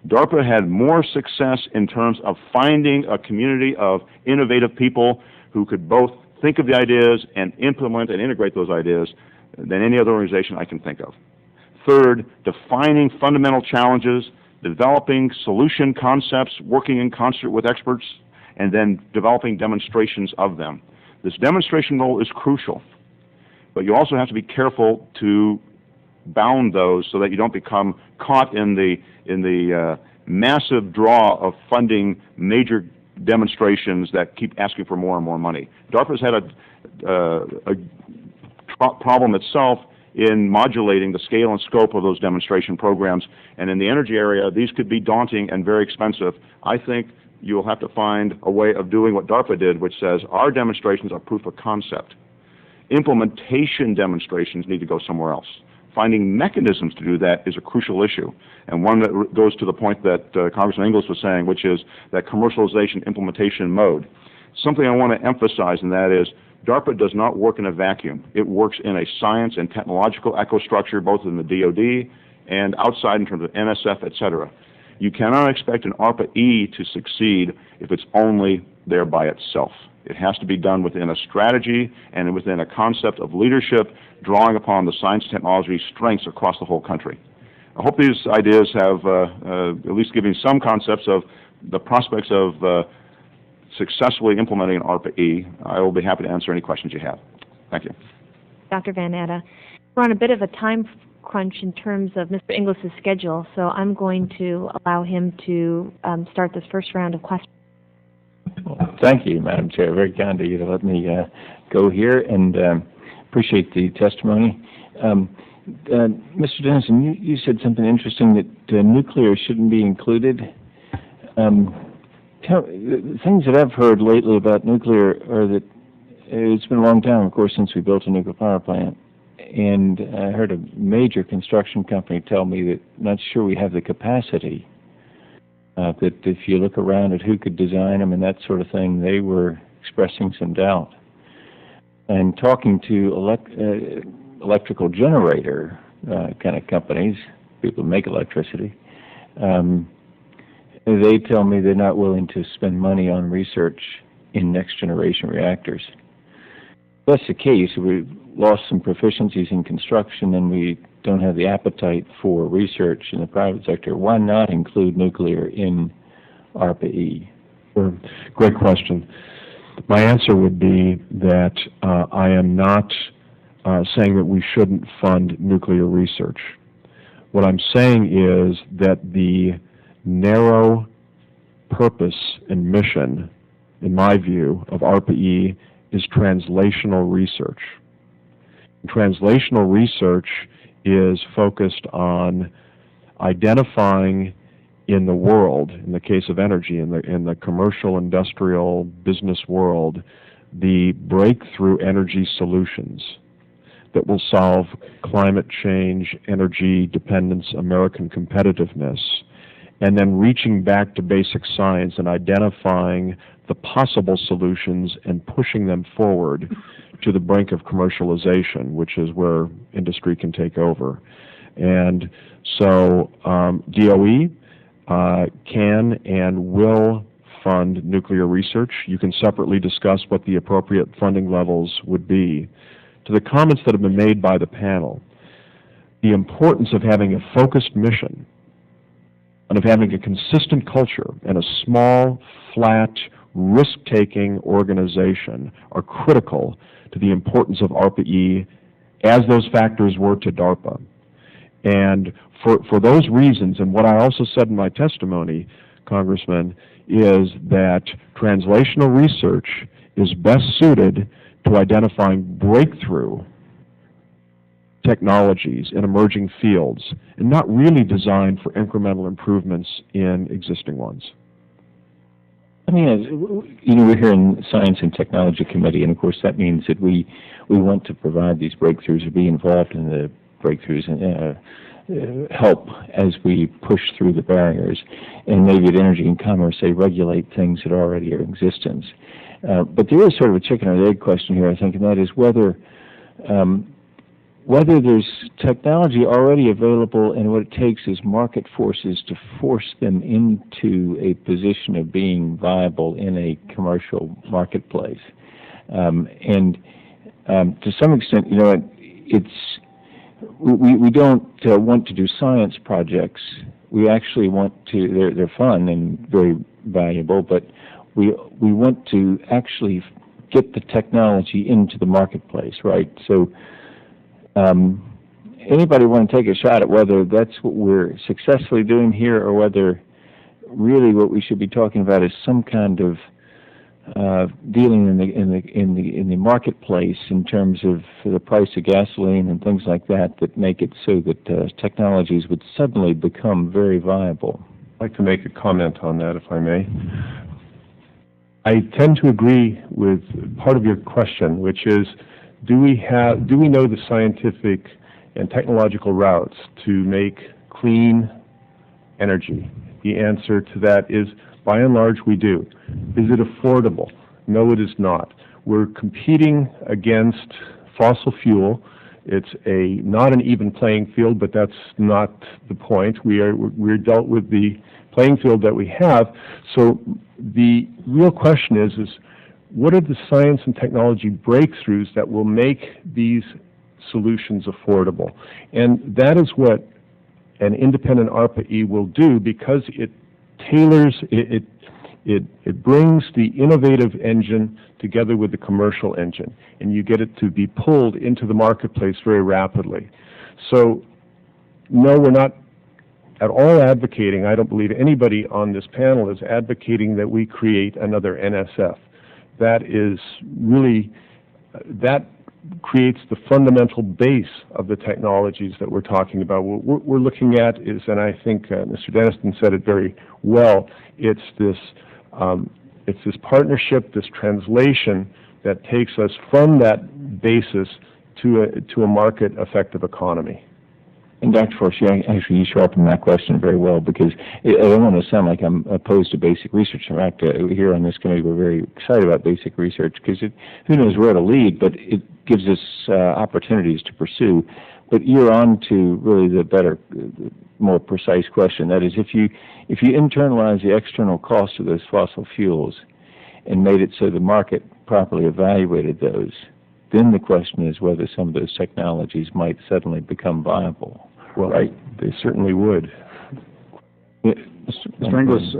DARPA had more success in terms of finding a community of innovative people who could both think of the ideas and implement and integrate those ideas than any other organization I can think of. Third, defining fundamental challenges, developing solution concepts, working in concert with experts, and then developing demonstrations of them. This demonstration role is crucial, but you also have to be careful to bound those so that you don't become caught in the massive draw of funding major demonstrations that keep asking for more and more money. DARPA's had a problem itself in modulating the scale and scope of those demonstration programs. And in the energy area, these could be daunting and very expensive. I think you'll have to find a way of doing what DARPA did, which says our demonstrations are proof of concept. Implementation demonstrations need to go somewhere else. Finding mechanisms to do that is a crucial issue, and one that goes to the point that Congressman Inglis was saying, which is that commercialization implementation mode. Something I want to emphasize, and that is DARPA does not work in a vacuum. It works in a science and technological ecostructure, both in the DoD and outside in terms of NSF, et cetera. You cannot expect an ARPA-E to succeed if it's only there by itself. It has to be done within a strategy and within a concept of leadership, drawing upon the science and technology strengths across the whole country. I hope these ideas have at least given some concepts of the prospects of successfully implementing an ARPA-E. I will be happy to answer any questions you have. Thank you. Dr. Van Atta, we're on a bit of a time crunch in terms of Mr. Inglis's schedule, so I'm going to allow him to start this first round of questions. Well, thank you, Madam Chair. Very kind of you to let me go here, and appreciate the testimony. Mr. Denniston, you said something interesting that nuclear shouldn't be included. The things that I've heard lately about nuclear are that it's been a long time, of course, since we built a nuclear power plant. And I heard a major construction company tell me that not sure we have the capacity, that if you look around at who could design them and that sort of thing, they were expressing some doubt. And talking to electrical generator kind of companies, people who make electricity, they tell me they're not willing to spend money on research in next-generation reactors. If that's the case, we've lost some proficiencies in construction and we don't have the appetite for research in the private sector. Why not include nuclear in ARPA-E? Sure. Great question. My answer would be that I am not saying that we shouldn't fund nuclear research. What I'm saying is that the narrow purpose and mission, in my view, of ARPA-E is translational research. Translational research is focused on identifying in the world, in the case of energy, in the commercial, industrial, business world, the breakthrough energy solutions that will solve climate change, energy dependence, American competitiveness, and then reaching back to basic science and identifying the possible solutions and pushing them forward to the brink of commercialization, which is where industry can take over. And so DOE can and will fund nuclear research. You can separately discuss what the appropriate funding levels would be. To the comments that have been made by the panel, the importance of having a focused mission and of having a consistent culture and a small, flat, risk-taking organization are critical to the importance of ARPA-E as those factors were to DARPA. And for those reasons, and what I also said in my testimony, Congressman, is that translational research is best suited to identifying breakthrough technologies in emerging fields and not really designed for incremental improvements in existing ones. I mean, we're here in the Science and Technology Committee, and of course that means that we want to provide these breakthroughs or be involved in the breakthroughs and help as we push through the barriers. And maybe at Energy and Commerce they regulate things that already are in existence. But there is sort of a chicken or egg question here, I think, and that is whether there's technology already available and what it takes is market forces to force them into a position of being viable in a commercial marketplace. And to some extent, we don't want to do science projects. We actually want to, they're fun and very valuable, but we want to actually get the technology into the marketplace, right? So anybody want to take a shot at whether that's what we're successfully doing here or whether really what we should be talking about is some kind of dealing in the marketplace in terms of the price of gasoline and things like that that make it so that technologies would suddenly become very viable. I'd like to make a comment on that, if I may. I tend to agree with part of your question, which is, do we know the scientific and technological routes to make clean energy? The answer to that is, by and large, we do. Is it affordable? No, it is not. We're competing against fossil fuel. It's not an even playing field, but that's not the point. We're dealt with the playing field that we have. So the real question is what are the science and technology breakthroughs that will make these solutions affordable? And that is what an independent ARPA-E will do, because it tailors, it brings the innovative engine together with the commercial engine, and you get it to be pulled into the marketplace very rapidly. So, no, we're not at all advocating, I don't believe anybody on this panel is advocating that we create another NSF. That is really, that creates the fundamental base of the technologies that we're talking about. What we're looking at is, and I think Mr. Denniston said it very well, it's this partnership, this translation that takes us from that basis to a market-effective economy. And Dr. Forrest, you sharpened that question very well, because I don't want to sound like I'm opposed to basic research. In fact, here on this committee, we're very excited about basic research, because who knows where it'll lead, but it gives us opportunities to pursue. But you're on to really the better, more precise question. That is, if you internalize the external cost of those fossil fuels and made it so the market properly evaluated those, then the question is whether some of those technologies might suddenly become viable. Well, right? They certainly would. Mr. Inglis,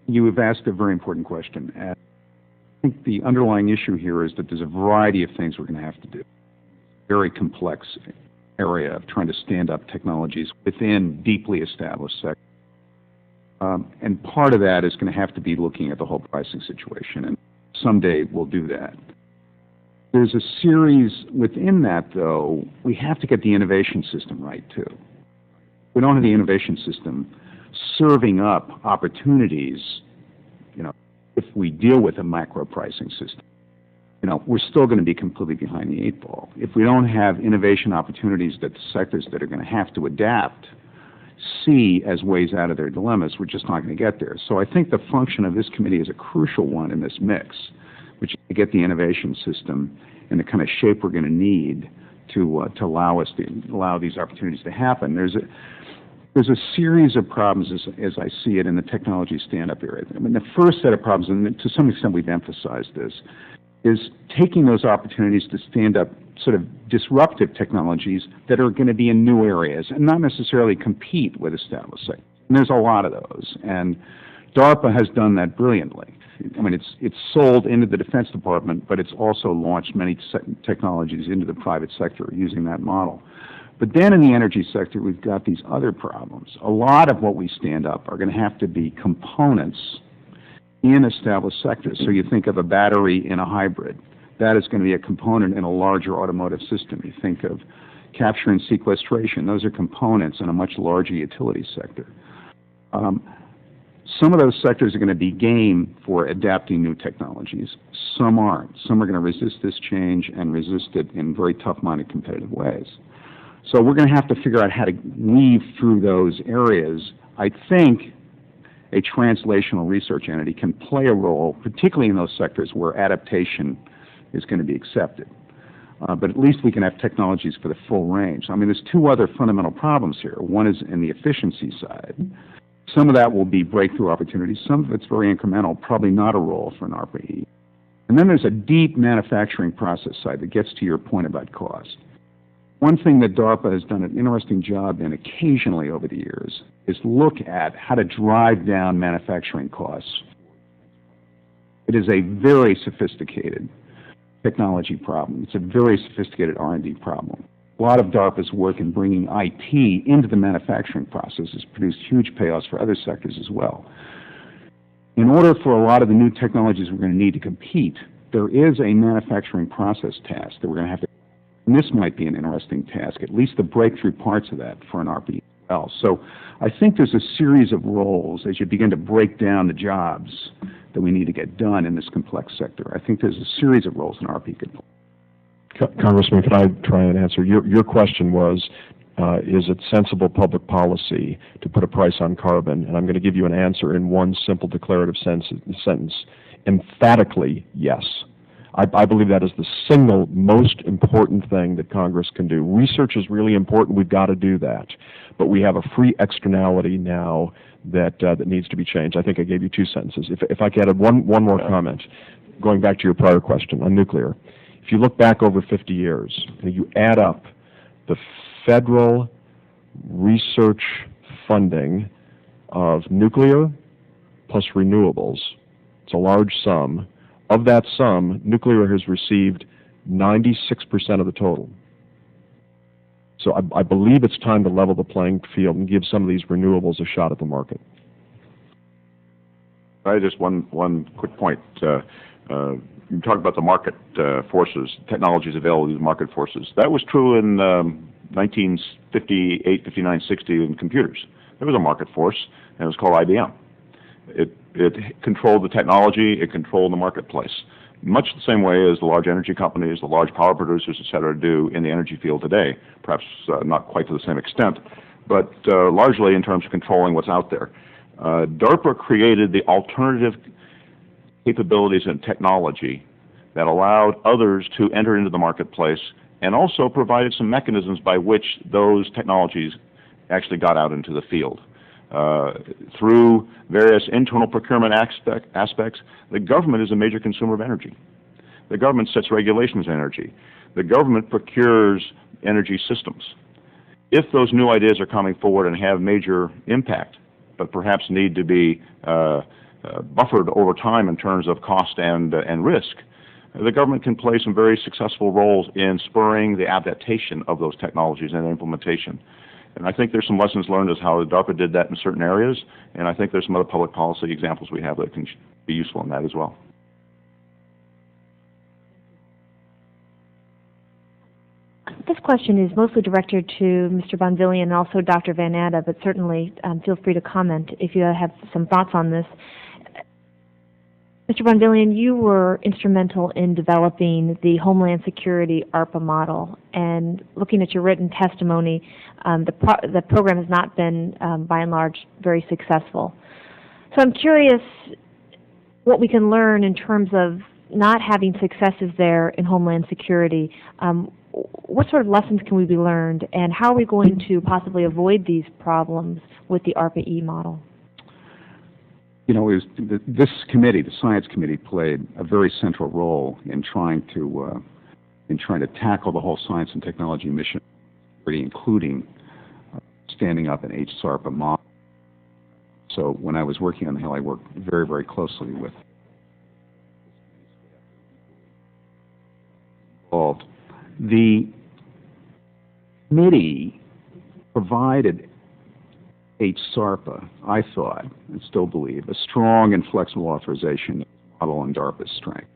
you have asked a very important question. I think the underlying issue here is that there's a variety of things we're going to have to do. Very complex area of trying to stand up technologies within deeply established sectors. And part of that is going to have to be looking at the whole pricing situation, and someday we'll do that. There's a series within that, though. We have to get the innovation system right, too. We don't have the innovation system serving up opportunities, if we deal with a macro pricing system. We're still going to be completely behind the eight ball. If we don't have innovation opportunities that the sectors that are going to have to adapt see as ways out of their dilemmas, we're just not going to get there. So I think the function of this committee is a crucial one in this mix, which is to get the innovation system in the kind of shape we're going to need to allow these opportunities to happen. There's a series of problems as I see it in the technology stand-up area. I mean, the first set of problems, and to some extent we've emphasized this, is taking those opportunities to stand up sort of disruptive technologies that are going to be in new areas and not necessarily compete with established sectors. And there's a lot of those, and DARPA has done that brilliantly. I mean, it's sold into the Defense Department, but it's also launched many technologies into the private sector using that model. But then in the energy sector, we've got these other problems. A lot of what we stand up are going to have to be components in established sectors. So you think of a battery in a hybrid. That is going to be a component in a larger automotive system. You think of capture and sequestration. Those are components in a much larger utility sector. Some of those sectors are going to be game for adapting new technologies. Some aren't. Some are going to resist this change and resist it in very tough-minded competitive ways. So we're going to have to figure out how to weave through those areas. I think a translational research entity can play a role, particularly in those sectors where adaptation is going to be accepted. But at least we can have technologies for the full range. I mean, there's two other fundamental problems here. One is in the efficiency side. Some of that will be breakthrough opportunities. Some of it's very incremental, probably not a role for an ARPA-E. And then there's a deep manufacturing process side that gets to your point about cost. One thing that DARPA has done an interesting job in occasionally over the years is look at how to drive down manufacturing costs. It is a very sophisticated technology problem. It's a very sophisticated R&D problem. A lot of DARPA's work in bringing IT into the manufacturing process has produced huge payoffs for other sectors as well. in order for a lot of the new technologies we're going to need to compete, there is a manufacturing process task that we're going to have to, and this might be an interesting task, at least the breakthrough parts of that for an ARPA-E as well. So I think there's a series of roles as you begin to break down the jobs that we need to get done in this complex sector. I think there's a series of roles an ARPA-E could play. Congressman, could I try and answer? Your question was, is it sensible public policy to put a price on carbon? And I'm going to give you an answer in one simple declarative sentence. Emphatically, yes. I believe that is the single most important thing that Congress can do. Research is really important. We've got to do that. But we have a free externality now that needs to be changed. I think I gave you 2 sentences. If I could add one more comment, going back to your prior question on nuclear. If you look back over 50 years, and you add up the federal research funding of nuclear plus renewables, it's a large sum. Of that sum, nuclear has received 96% of the total. So I believe it's time to level the playing field and give some of these renewables a shot at the market. Just one quick point. You talk about the market forces, technologies available to these market forces. That was true in 1958, 59, 60 in computers. There was a market force, and it was called IBM. It controlled the technology, it controlled the marketplace, much the same way as the large energy companies, the large power producers, et cetera, do in the energy field today. Perhaps not quite to the same extent, but largely in terms of controlling what's out there. DARPA created the alternative capabilities and technology that allowed others to enter into the marketplace, and also provided some mechanisms by which those technologies actually got out into the field. Through various internal procurement aspects, the government is a major consumer of energy. The government sets regulations on energy. The government procures energy systems. If those new ideas are coming forward and have major impact, but perhaps need to be buffered over time in terms of cost and risk, the government can play some very successful roles in spurring the adaptation of those technologies and implementation. And I think there's some lessons learned as how DARPA did that in certain areas, and I think there's some other public policy examples we have that can be useful in that as well. This question is mostly directed to Mr. Bonvillian and also Dr. Van Atta, but certainly feel free to comment if you have some thoughts on this. Mr. Bonvillian, you were instrumental in developing the Homeland Security ARPA model, and looking at your written testimony, the program has not been, by and large, very successful. So I'm curious what we can learn in terms of not having successes there in Homeland Security. What sort of lessons can we be learned, and how are we going to possibly avoid these problems with the ARPA-E model? You know, this committee, the Science Committee, played a very central role in trying to tackle the whole science and technology mission, including standing up an HSARPA model. So when I was working on the Hill, I worked very, very closely with involved. The committee provided HSARPA, I thought, and still believe, a strong and flexible authorization model on DARPA's strength.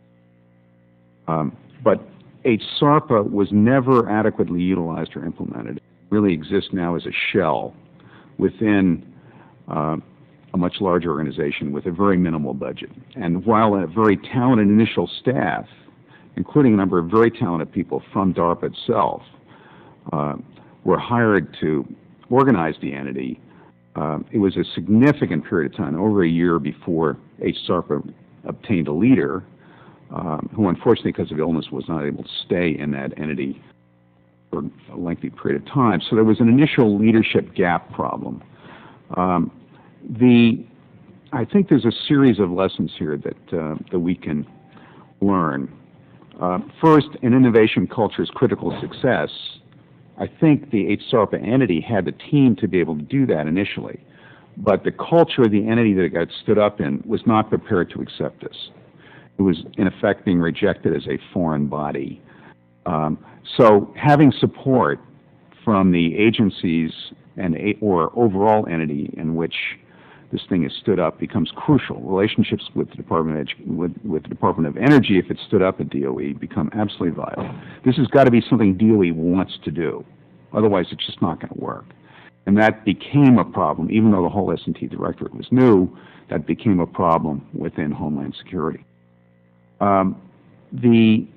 But HSARPA was never adequately utilized or implemented. It really exists now as a shell within a much larger organization with a very minimal budget. And while a very talented initial staff, including a number of very talented people from DARPA itself, were hired to organize the entity, it was a significant period of time, over a year, before HSARPA obtained a leader who, unfortunately, because of illness, was not able to stay in that entity for a lengthy period of time. So there was an initial leadership gap problem. I think there's a series of lessons here that we can learn. First, an innovation culture's critical success. I think the HSARPA entity had the team to be able to do that initially, but the culture of the entity that it got stood up in was not prepared to accept this. It was, in effect, being rejected as a foreign body. So having support from the agencies or overall entity in which this thing is stood up becomes crucial. Relationships with the Department of Energy, if it's stood up at DOE, become absolutely vital. This has got to be something DOE wants to do. Otherwise, it's just not going to work. And that became a problem, even though the whole S&T Directorate was new, that became a problem within Homeland Security. The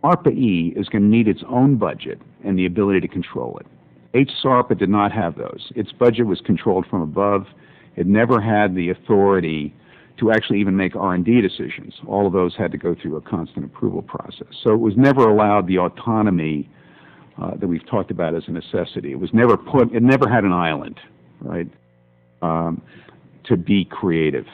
ARPA-E is going to need its own budget and the ability to control it. HSARPA did not have those. Its budget was controlled from above. It never had the authority to actually even make R&D decisions. All of those had to go through a constant approval process. So it was never allowed the autonomy that we've talked about as a necessity. It never had an island, right, to be creative.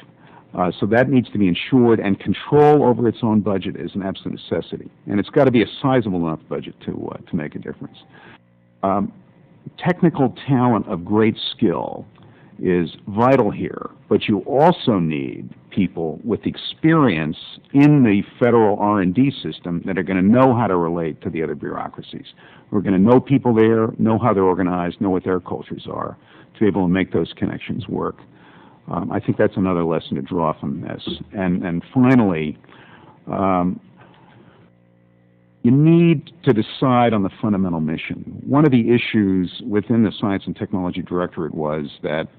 So that needs to be ensured, and control over its own budget is an absolute necessity. And it's got to be a sizable enough budget to make a difference. Technical talent of great skill is vital here, but you also need people with experience in the federal R&D system that are going to know how to relate to the other bureaucracies. We're going to know people there, know how they're organized, know what their cultures are, to be able to make those connections work. I think that's another lesson to draw from this. And finally, you need to decide on the fundamental mission. One of the issues within the Science and Technology Directorate was that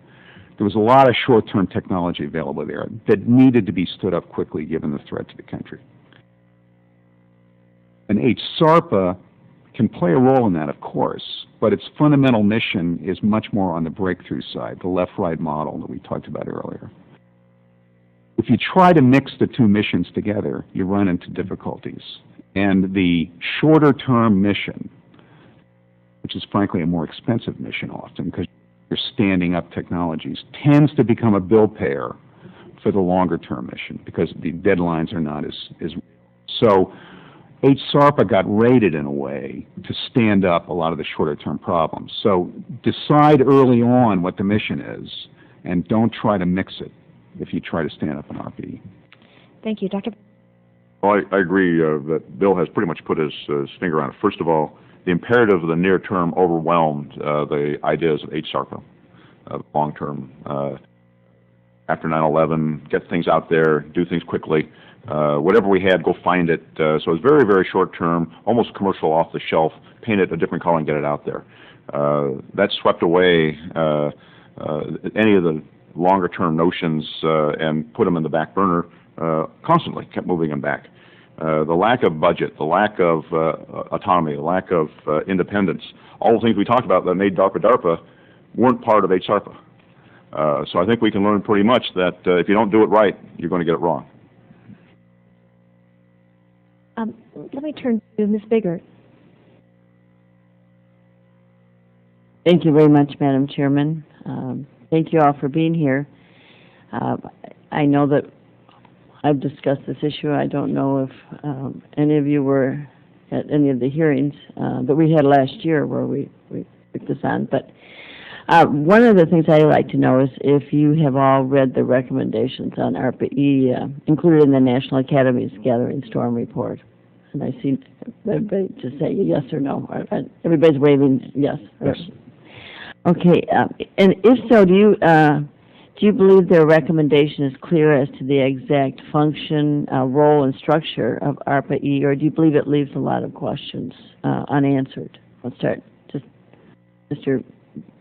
there was a lot of short-term technology available there that needed to be stood up quickly given the threat to the country. And HSARPA can play a role in that, of course, but its fundamental mission is much more on the breakthrough side, the left-right model that we talked about earlier. If you try to mix the two missions together, you run into difficulties. And the shorter-term mission, which is frankly a more expensive mission often because you're standing up technologies, tends to become a bill payer for the longer-term mission because the deadlines are not as so. HSARPA got rated in a way to stand up a lot of the shorter-term problems. So decide early on what the mission is, and don't try to mix it if you try to stand up an ARPA-E. Thank you, Dr. Well, I agree that Bill has pretty much put his finger on it. First of all, the imperative of the near term overwhelmed the ideas of HSARPA. Long term, after 9/11, get things out there, do things quickly. Whatever we had, go find it. So it's very, very short term, almost commercial off the shelf, paint it a different color and get it out there. That swept away any of the longer term notions and put them in the back burner constantly, kept moving them back. The lack of budget, the lack of autonomy, the lack of independence, all the things we talked about that made DARPA weren't part of HSARPA. So I think we can learn pretty much that if you don't do it right, you're going to get it wrong. Let me turn to Ms. Biggert. Thank you very much, Madam Chairman. Thank you all for being here. I know that I've discussed this issue. I don't know if any of you were at any of the hearings that we had last year where we took this on. But one of the things I'd like to know is if you have all read the recommendations on ARPA-E included in the National Academy's Gathering Storm Report. And I see everybody just say yes or no. Everybody's waving yes. Yes. Okay. And if so, do you believe their recommendation is clear as to the exact function, role, and structure of ARPA-E, or do you believe it leaves a lot of questions unanswered? Let's start. Just Mr.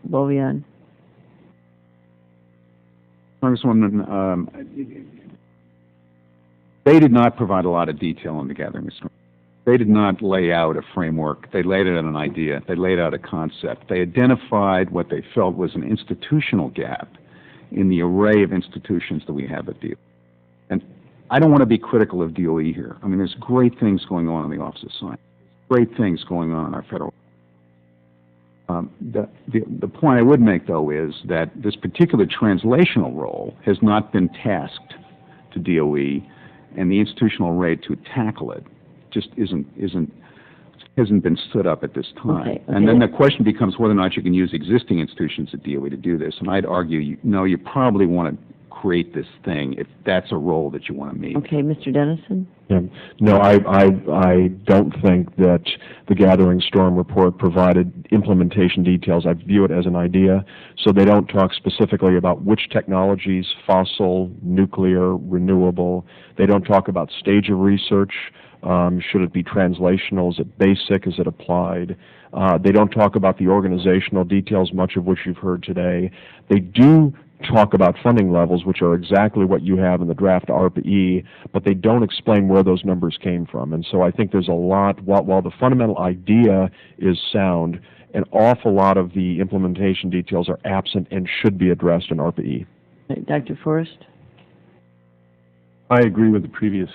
Bonvillian. Congresswoman, they did not provide a lot of detail on the gathering storm. They did not lay out a framework. They laid out an idea. They laid out a concept. They identified what they felt was an institutional gap in the array of institutions that we have at DOE. And I don't want to be critical of DOE here. I mean, there's great things going on in the Office of Science, great things going on in our federal. The point I would make, though, is that this particular translational role has not been tasked to DOE, and the institutional array to tackle it just hasn't been stood up at this time. Okay. And then the question becomes whether or not you can use existing institutions at DOE to do this. And I'd argue, no, you probably want to create this thing, if that's a role that you want to meet. Okay, Mr. Denniston? Yeah. No, I don't think that the Gathering Storm report provided implementation details. I view it as an idea, so they don't talk specifically about which technologies, fossil, nuclear, renewable. They don't talk about stage of research. Should it be translational? Is it basic? Is it applied? They don't talk about the organizational details, much of which you've heard today. They do talk about funding levels, which are exactly what you have in the draft ARPA-E, but they don't explain where those numbers came from. And so I think there's a lot, while the fundamental idea is sound, an awful lot of the implementation details are absent and should be addressed in ARPA-E. Dr. Forrest? I agree with the previous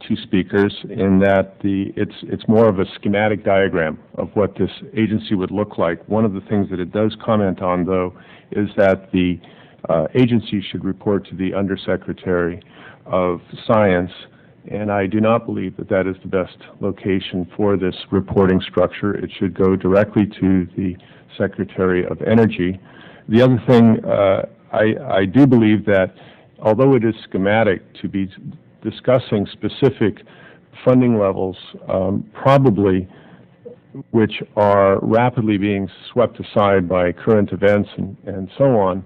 two speakers in that it's more of a schematic diagram of what this agency would look like. One of the things that it does comment on, though, is that the agency should report to the Undersecretary of Science, and I do not believe that that is the best location for this reporting structure. It should go directly to the Secretary of Energy. The other thing, I do believe that although it is schematic to be discussing specific funding levels, probably which are rapidly being swept aside by current events and so on,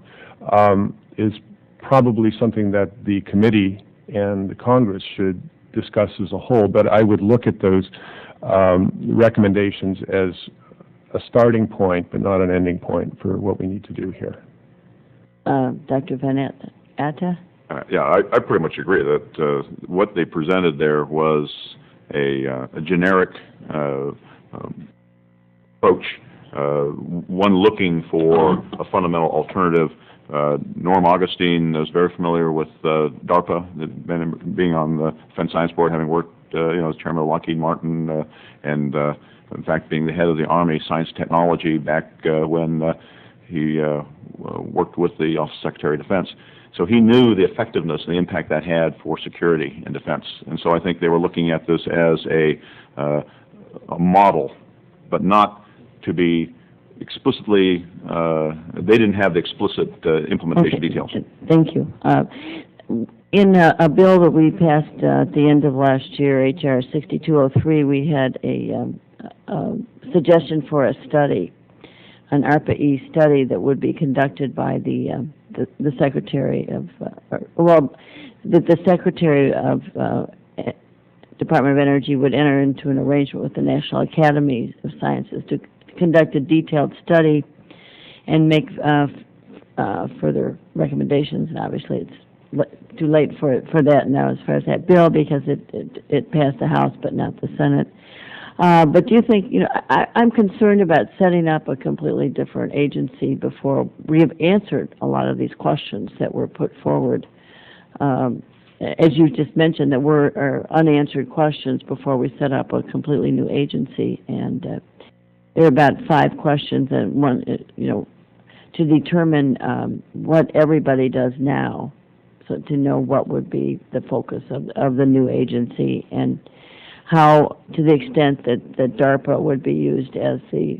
is probably something that the committee and the Congress should discuss as a whole. But I would look at those recommendations as a starting point, but not an ending point for what we need to do here. Dr. Van Atta? Yeah, I pretty much agree that what they presented there was a generic approach, one looking for a fundamental alternative. Norm Augustine is very familiar with DARPA, being on the Defense Science Board, having worked as chairman of Lockheed Martin, and in fact being the head of the Army Science Technology back when he worked with the Office of Secretary of Defense. So he knew the effectiveness and the impact that had for security and defense. And so I think they were looking at this as a model, but not to be explicitly, they didn't have the explicit implementation details. Thank you. In a bill that we passed at the end of last year, H.R. 6203, we had a suggestion for a study, an ARPA-E study that would be conducted by the Secretary of, the Secretary of Department of Energy would enter into an arrangement with the National Academies of Sciences to conduct a detailed study and make further recommendations. And obviously, it's too late for that now as far as that bill because it passed the House but not the Senate. But do you think, I'm concerned about setting up a completely different agency before we have answered a lot of these questions that were put forward. As you just mentioned, that were unanswered questions before we set up a completely new agency. And there are about 5 questions, and one, to determine what everybody does now, so to know what would be the focus of the new agency, and how, to the extent that DARPA would be used as the,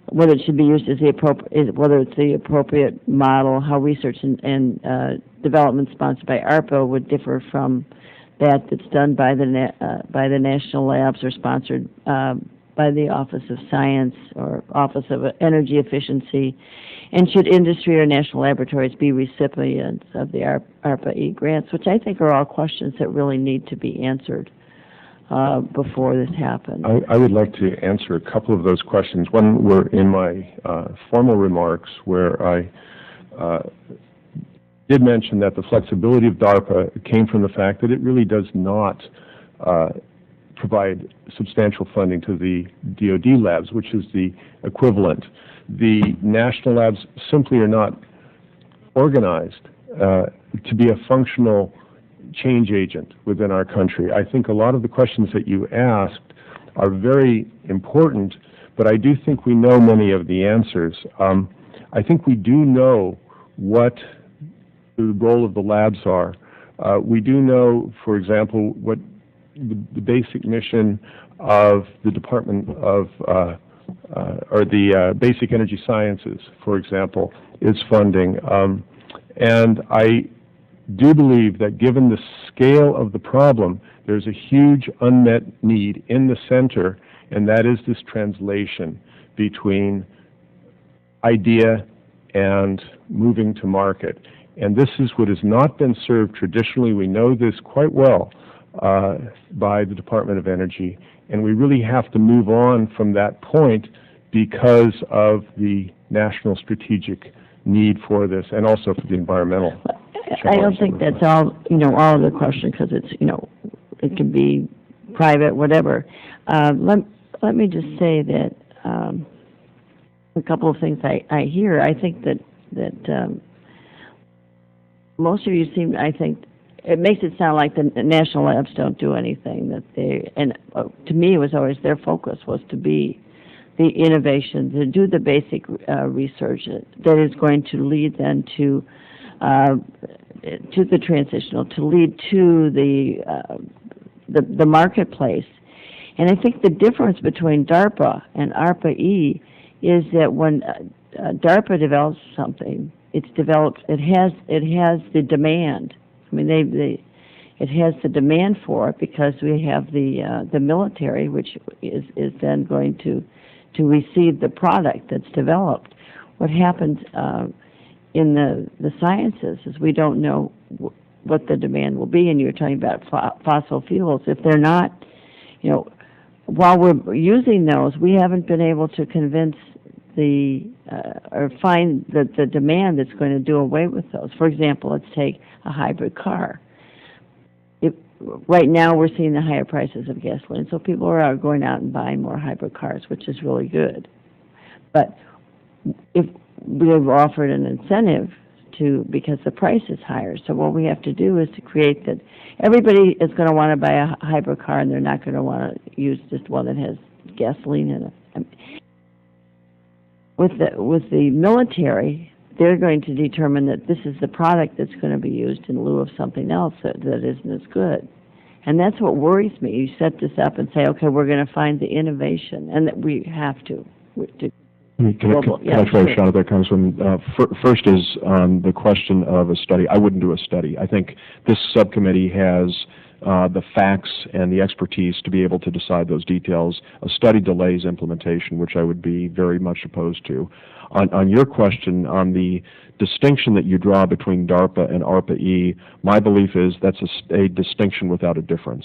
whether it should be used as the appropriate, whether it's the appropriate model, how research and development sponsored by ARPA would differ from that's done by the national labs or sponsored by the Office of Science or Office of Energy Efficiency, and should industry or national laboratories be recipients of the ARPA-E grants, which I think are all questions that really need to be answered before this happens. I would like to answer a couple of those questions. One were in my formal remarks where I did mention that the flexibility of DARPA came from the fact that it really does not provide substantial funding to the DoD labs, which is the equivalent. The national labs simply are not organized to be a functional change agent within our country. I think a lot of the questions that you asked are very important, but I do think we know many of the answers. I think we do know what the role of the labs are. We do know, for example, what the basic mission of the Department of, or the Basic Energy Sciences, for example, is funding. And I do believe that given the scale of the problem, there's a huge unmet need in the center, and that is this translation between idea and moving to market. And this is what has not been served traditionally. We know this quite well by the Department of Energy, and we really have to move on from that point because of the national strategic need for this, and also for the environmental. I don't think that's all, all of the question, because it's, it can be private, whatever. Let me just say that a couple of things I hear. I think that most of you seem, I think, it makes it sound like the national labs don't do anything. And to me, it was always their focus was to be the innovation, to do the basic research that is going to lead then to the transitional, to lead to the marketplace. And I think the difference between DARPA and ARPA-E is that when DARPA develops something, it has the demand. I mean, it has the demand for it because we have the military, which is then going to receive the product that's developed. What happens in the sciences is we don't know what the demand will be, and you're talking about fossil fuels. If they're not, while we're using those, we haven't been able to convince or find the demand that's going to do away with those. For example, let's take a hybrid car. Right now we're seeing the higher prices of gasoline, so people are going out and buying more hybrid cars, which is really good. But if we have offered an incentive because the price is higher, so what we have to do is to create that everybody is going to want to buy a hybrid car, and they're not going to want to use just one that has gasoline in it. With the military, they're going to determine that this is the product that's going to be used in lieu of something else that isn't as good. And that's what worries me. You set this up and say, okay, we're going to find the innovation, and that we have to. Can I throw a shot at that, Congressman? First is the question of a study. I wouldn't do a study. I think this subcommittee has the facts and the expertise to be able to decide those details. A study delays implementation, which I would be very much opposed to. On your question on the distinction that you draw between DARPA and ARPA-E, my belief is that's a distinction without a difference.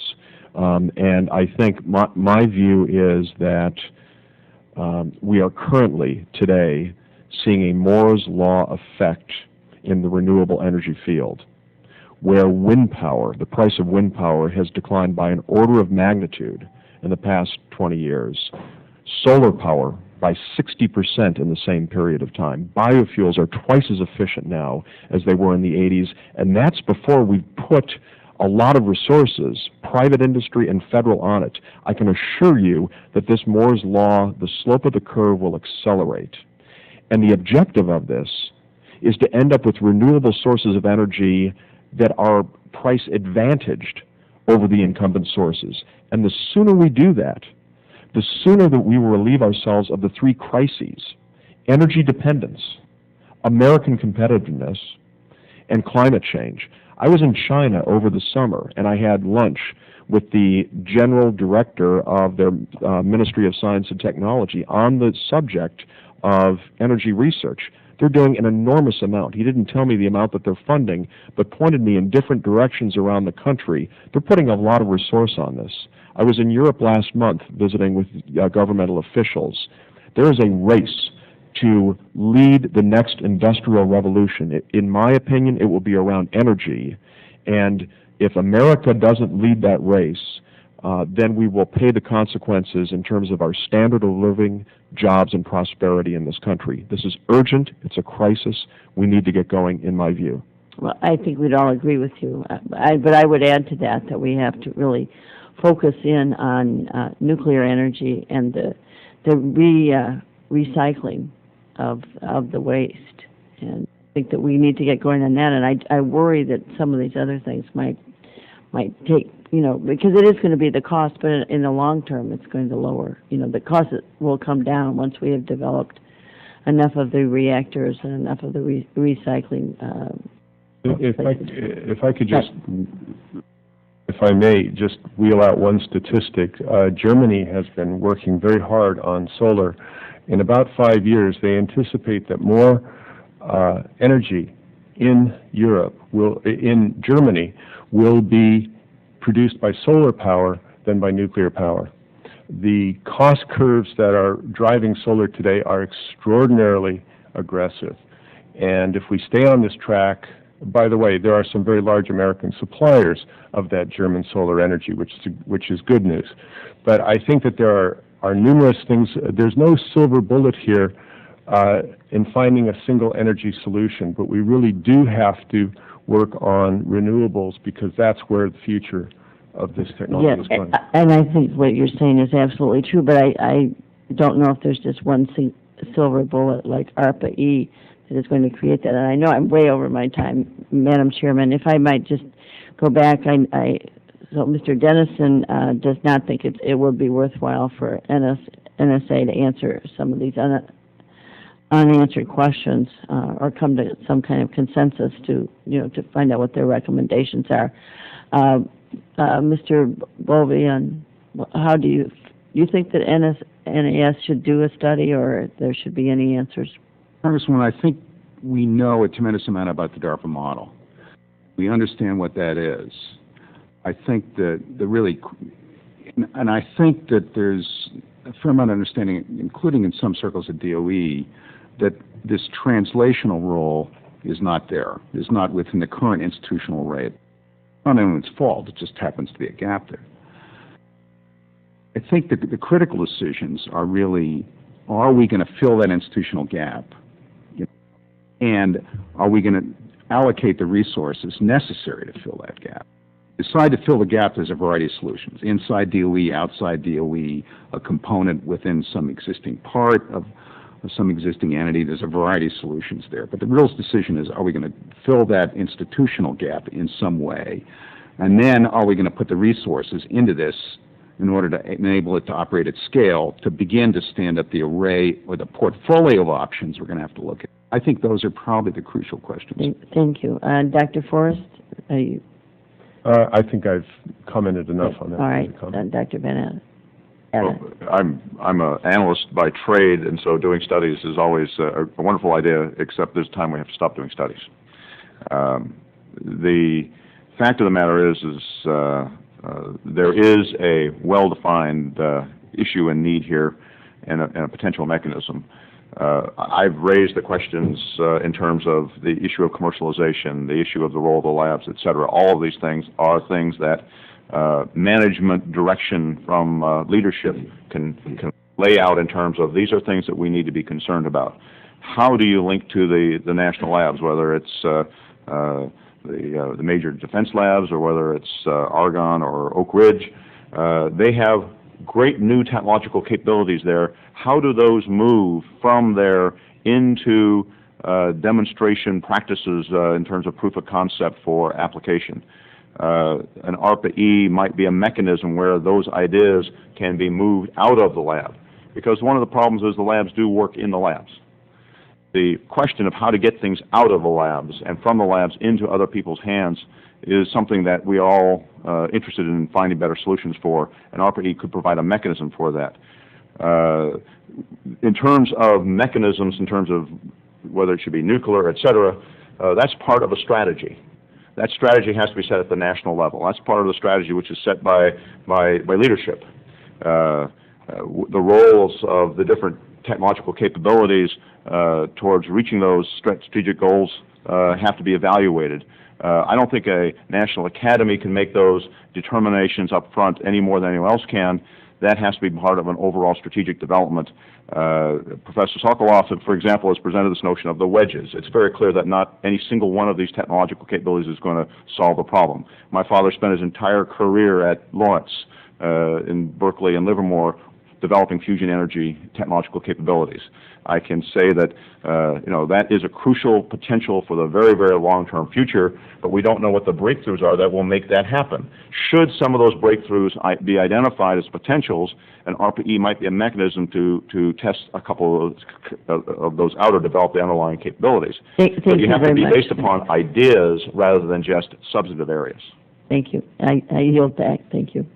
And I think my view is that we are currently, today, seeing a Moore's Law effect in the renewable energy field, where wind power, the price of wind power, has declined by an order of magnitude in the past 20 years. Solar power by 60% in the same period of time. Biofuels are twice as efficient now as they were in the 80s, and that's before we've put a lot of resources, private industry and federal, on it. I can assure you that this Moore's Law, the slope of the curve will accelerate. And the objective of this is to end up with renewable sources of energy that are price advantaged over the incumbent sources. And the sooner we do that, the sooner that we will relieve ourselves of the three crises: energy dependence, American competitiveness, and climate change. I was in China over the summer, and I had lunch with the general director of their Ministry of Science and Technology on the subject of energy research. They're doing an enormous amount. He didn't tell me the amount that they're funding, but pointed me in different directions around the country. They're putting a lot of resource on this. I was in Europe last month visiting with governmental officials. There is a race to lead the next industrial revolution. In my opinion, it will be around energy. And if America doesn't lead that race, then we will pay the consequences in terms of our standard of living, jobs, and prosperity in this country. This is urgent. It's a crisis. We need to get going, in my view. Well, I think we'd all agree with you. But I would add to that we have to really focus in on nuclear energy and the recycling of the waste. And I think that we need to get going on that. And I worry that some of these other things might take, because it is going to be the cost, but in the long term it's going to lower. The cost will come down once we have developed enough of the reactors and enough of the recycling. If I could just, if I may, just wheel out one statistic. Germany has been working very hard on solar. In about 5 years, they anticipate that more energy in in Germany, will be produced by solar power than by nuclear power. The cost curves that are driving solar today are extraordinarily aggressive. And if we stay on this track, by the way, there are some very large American suppliers of that German solar energy, which is good news. But I think that there are numerous things. There's no silver bullet here in finding a single energy solution, but we really do have to work on renewables because that's where the future of this technology is going. And I think what you're saying is absolutely true, but I don't know if there's just one silver bullet like ARPA-E that is going to create that. And I know I'm way over my time, Madam Chairman. If I might just go back, so Mr. Denniston does not think it would be worthwhile for NSA to answer some of these unanswered questions or come to some kind of consensus to find out what their recommendations are. Mr. Bonvillian, how do you think that NAS should do a study, or there should be any answers? Congresswoman, I think we know a tremendous amount about the DARPA model. We understand what that is. I think that I think that there's a fair amount of understanding, including in some circles at DOE, that this translational role is not there, is not within the current institutional rate. Not anyone's fault, it just happens to be a gap there. I think that the critical decisions are really, are we going to fill that institutional gap? And are we going to allocate the resources necessary to fill that gap? Decide to fill the gap, there's a variety of solutions. Inside DOE, outside DOE, a component within some existing part of some existing entity, there's a variety of solutions there. But the real decision is, are we going to fill that institutional gap in some way? And then are we going to put the resources into this in order to enable it to operate at scale, to begin to stand up the array or the portfolio of options we're going to have to look at? I think those are probably the crucial questions. Thank you. Dr. Forrest, are you? I think I've commented enough on that. All right, Dr. Bennett. Well, I'm an analyst by trade, and so doing studies is always a wonderful idea, except there's a time we have to stop doing studies. The fact of the matter is there is a well-defined issue and need here and a potential mechanism. I've raised the questions in terms of the issue of commercialization, the issue of the role of the labs, et cetera. All of these things are things that management direction from leadership can lay out in terms of these are things that we need to be concerned about. How do you link to the national labs, whether it's the major defense labs or whether it's Argonne or Oak Ridge? They have great new technological capabilities there. How do those move from there into demonstration practices in terms of proof of concept for application? An ARPA-E might be a mechanism where those ideas can be moved out of the lab, because one of the problems is the labs do work in the labs. The question of how to get things out of the labs and from the labs into other people's hands is something that we are all interested in finding better solutions for, and ARPA-E could provide a mechanism for that. In terms of mechanisms, in terms of whether it should be nuclear, et cetera, that's part of a strategy. That strategy has to be set at the national level. That's part of the strategy which is set by leadership. The roles of the different technological capabilities towards reaching those strategic goals have to be evaluated. I don't think a national academy can make those determinations up front any more than anyone else can. That has to be part of an overall strategic development. Professor Sokoloff, for example, has presented this notion of the wedges. It's very clear that not any single one of these technological capabilities is going to solve the problem. My father spent his entire career at Lawrence in Berkeley and Livermore developing fusion energy technological capabilities. I can say that that is a crucial potential for the very, very long-term future, but we don't know what the breakthroughs are that will make that happen. Should some of those breakthroughs be identified as potentials, an ARPA-E might be a mechanism to test a couple of those out or develop the underlying capabilities. But you have to be based upon ideas rather than just substantive areas. Thank you. I yield back. Thank you.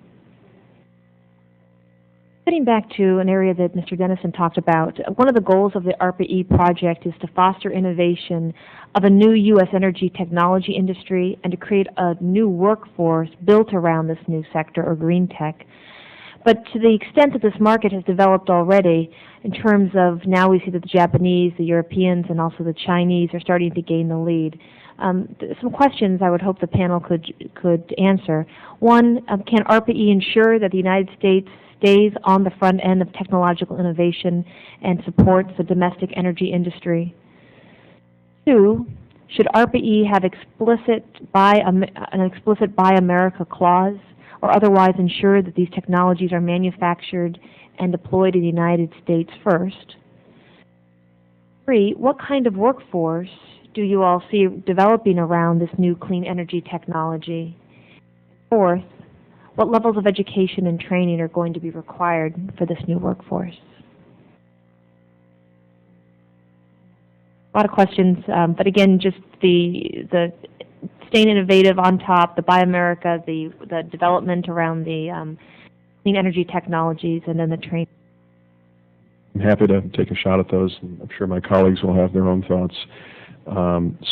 Getting back to an area that Mr. Denniston talked about, one of the goals of the ARPA-E project is to foster innovation of a new U.S. energy technology industry and to create a new workforce built around this new sector, or green tech. But to the extent that this market has developed already, in terms of now we see that the Japanese, the Europeans, and also the Chinese are starting to gain the lead. Some questions I would hope the panel could answer. One, can ARPA-E ensure that the United States stays on the front end of technological innovation and supports the domestic energy industry? Two, should ARPA-E have an explicit Buy America clause, or otherwise ensure that these technologies are manufactured and deployed in the United States first? Three, what kind of workforce do you all see developing around this new clean energy technology? Fourth, what levels of education and training are going to be required for this new workforce? A lot of questions, but again, just the staying innovative on top, the Buy America, the development around the clean energy technologies, and then the training. I'm happy to take a shot at those, and I'm sure my colleagues will have their own thoughts.